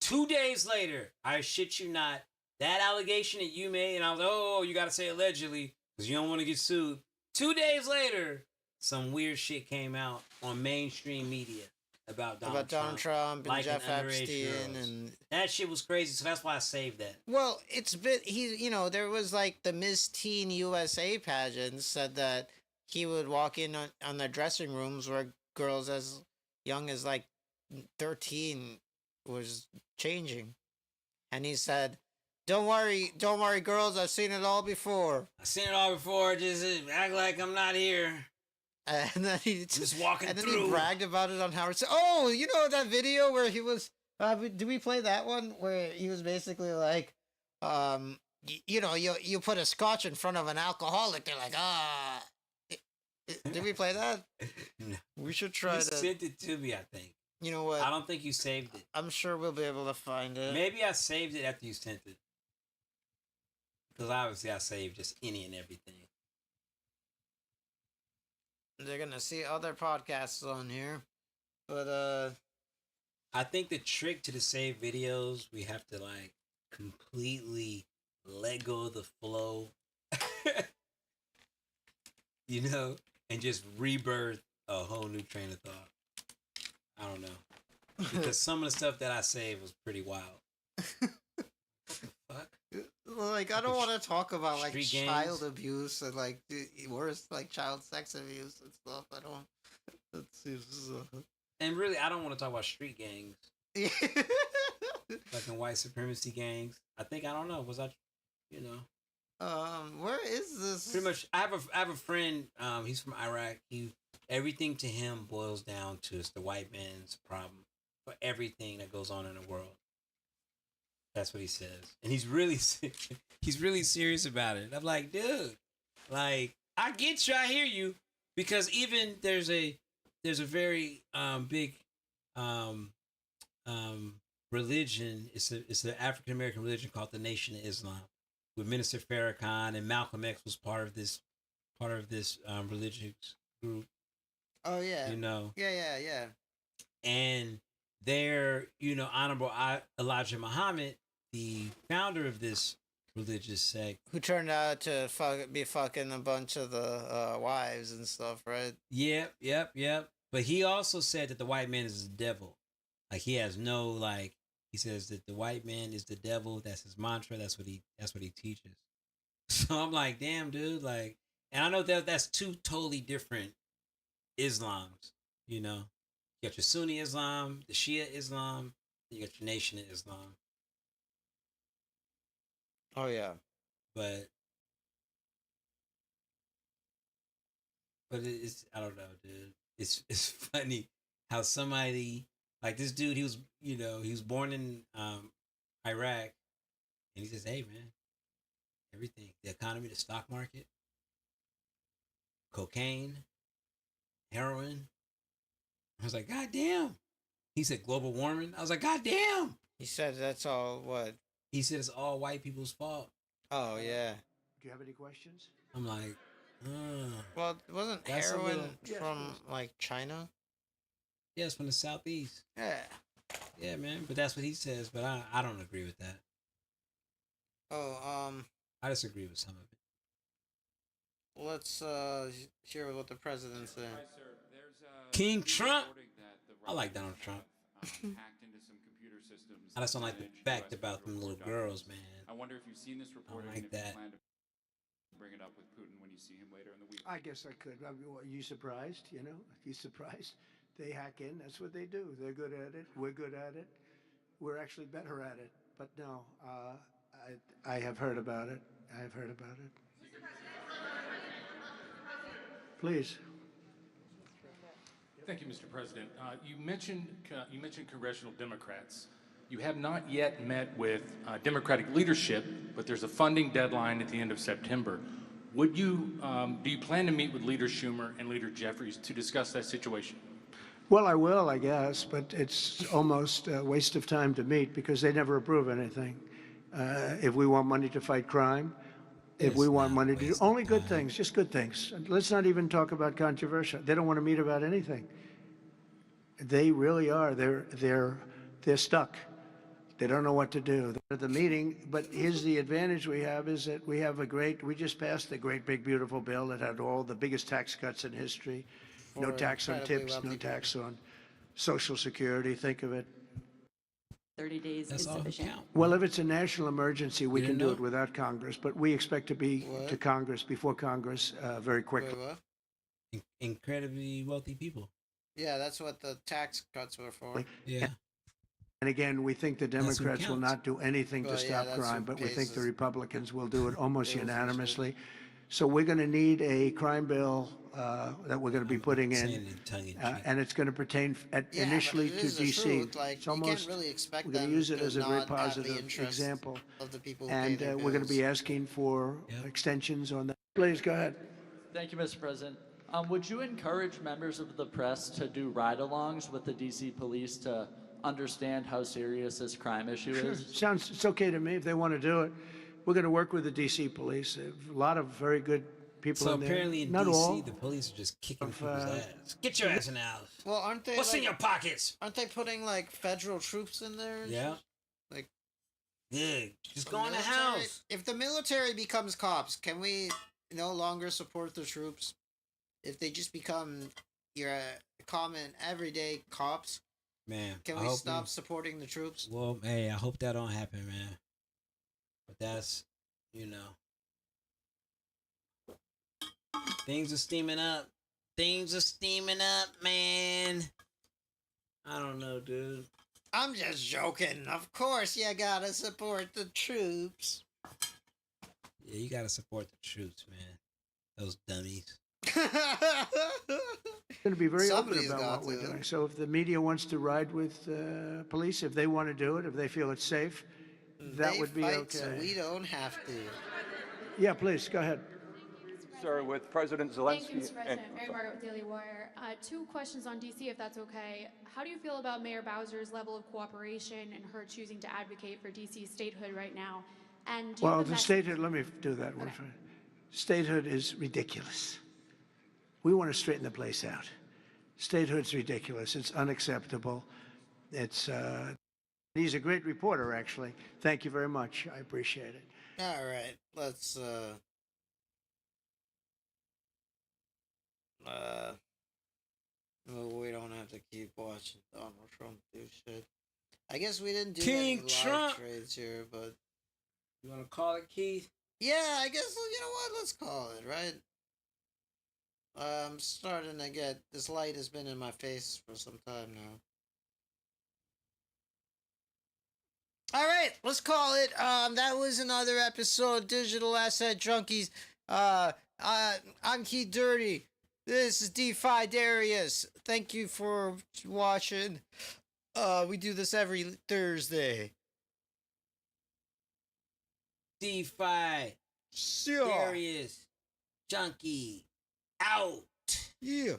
2 days later, I shit you not, that allegation that you made, and I was like, oh, you got to say allegedly because you don't want to get sued. 2 days later, some weird shit came out on mainstream media about Donald Trump and Jeff Epstein, girls. and that shit was crazy. So that's why I saved that. Well, it's been there was like the Miss Teen USA pageant said that he would walk in on their dressing rooms where girls as young as like 13 was changing, and he said, don't worry, girls, I've seen it all before. Just act like I'm not here. And then he just walking and then through. he bragged about it on Howard. Oh, you know that video where he was? Did we play that one where he was basically like, you put a scotch in front of an alcoholic, they're like, ah. Did we play that? No. We should try You to. sent it to me, I think. You know what? I don't think you saved it. I'm sure we'll be able to find it. Maybe I saved it after you sent it. Because obviously I saved just any and everything. They're gonna see other podcasts on here, but I think the trick to the save videos, we have to like completely let go of the flow, and just rebirth a whole new train of thought. I don't know, because some of the stuff that I saved was pretty wild. What the fuck? Like, I don't want to talk about like Street child gangs? abuse and like the worse, like child sex abuse and stuff. I don't. Let's see. And really, I don't want to talk about street gangs. Fucking white supremacy gangs. I don't know. Was I, where is this? Pretty much. I have a friend. He's from Iraq. Everything to him boils down to it's the white man's problem for everything that goes on in the world. That's what he says, and he's really serious about it. I'm like, dude, like I get you, I hear you, because even there's a very big religion. It's an African American religion called the Nation of Islam, with Minister Farrakhan, and Malcolm X was part of this religious group. Oh yeah. Yeah. And there, Honorable Elijah Muhammad, the founder of this religious sect, who turned out to be fucking a bunch of the wives and stuff, right? Yep. But he also said that the white man is the devil. Like he has no he says that the white man is the devil. That's his mantra. That's what he teaches. So I'm like, damn, dude. Like, and I know that's two totally different Islams. You got your Sunni Islam, the Shia Islam, you got your Nation of Islam. Oh yeah. But it's I don't know, dude. It's funny how somebody like this dude, he was born in Iraq, and he says, hey man, everything, the economy, the stock market, cocaine, heroin. I was like, God damn. He said global warming. I was like, God damn. He said that's all what? He said it's all white people's fault. Oh yeah. Do you have any questions? I'm like, well, wasn't that's heroin Yes, from please. like China? Yes, from the southeast. Yeah. Yeah, man. But that's what he says. But I don't agree with that. Oh, I disagree with some of it. let's hear what the president said. King Trump. I like Donald Trump. I just don't like the fact about them little girls, man. I wonder if you've seen this reporting. I don't like that. Plan to bring it up with Putin when you see him later in the week. I guess I could. Are you surprised? Are you surprised? They hack in. That's what they do. They're good at it. We're good at it. We're actually better at it. But no, I have heard about it. I have heard about it. Please. Thank you, Mr. President. You mentioned congressional Democrats. You have not yet met with Democratic leadership, but there's a funding deadline at the end of September. Do you plan to meet with Leader Schumer and Leader Jeffries to discuss that situation? Well, I will, I guess, but it's almost a waste of time to meet because they never approve anything. If we want money to fight crime, if we want money to do only good things, just good things. Let's not even talk about controversial. They don't want to meet about anything. They really are. They're stuck. They don't know what to do. They're at the meeting, but here's the advantage we have is that we just passed a great, big, beautiful bill that had all the biggest tax cuts in history. No tax on tips, no tax on Social Security. Think of it. 30 days is sufficient. Well, if it's a national emergency, we can do it without Congress, but we expect to be to Congress, before Congress, very quickly. Incredibly wealthy people. Yeah, that's what the tax cuts were for. Yeah. And again, we think the Democrats will not do anything to stop crime, but we think the Republicans will do it almost unanimously. So we're going to need a crime bill that we're going to be putting in, and it's going to pertain initially to D.C. It's almost, we're going to use it as a very positive example, and we're going to be asking for extensions on that. Please, go ahead. Thank you, Mr. President. Would you encourage members of the press to do ride-alongs with the D.C. police to understand how serious this crime issue is? It's okay to me if they want to do it. We're going to work with the D.C. police. A lot of very good people in there. So apparently in Not D.C., all. the police are just kicking people's ass. Get your ass in the house. Well, aren't they? What's in your pockets? Aren't they putting like federal troops in there? Yeah. Like. Good. Just go in the house. If the military becomes cops, can we no longer support the troops? If they just become your common everyday cops, man, can we stop supporting the troops? Well, hey, I hope that don't happen, man. But that's, things are steaming up. Things are steaming up, man. I don't know, dude. I'm just joking. Of course, you gotta support the troops. Yeah, you gotta support the troops, man. Those dummies. Going to be very open about what we're doing. So if the media wants to ride with police, if they want to do it, if they feel it's safe, that would be okay. So we don't have to. Yeah, please, go ahead. Sir, with President Zelensky. Thank you, Mr. President. Mary Margaret with Daily Wire. Two questions on D.C., if that's okay. How do you feel about Mayor Bowser's level of cooperation and her choosing to advocate for D.C. statehood right now? And well, the statehood, let me do that one. Okay. Statehood is ridiculous. We want to straighten the place out. Statehood's ridiculous. It's unacceptable. He's a great reporter, actually. Thank you very much. I appreciate it. All right, let's well, we don't have to keep watching Donald Trump do shit. I guess we didn't do any live trades here, but you want to call it, Keith? Yeah, I guess, you know what? Let's call it, right? I'm starting to get, this light has been in my face for some time now. All right, let's call it. That was another episode of Digital Asset Junkies. I'm Keith Dirty. This is Defi Daryus. Thank you for watching. We do this every Thursday. Defi Daryus Junkie out. Yeah.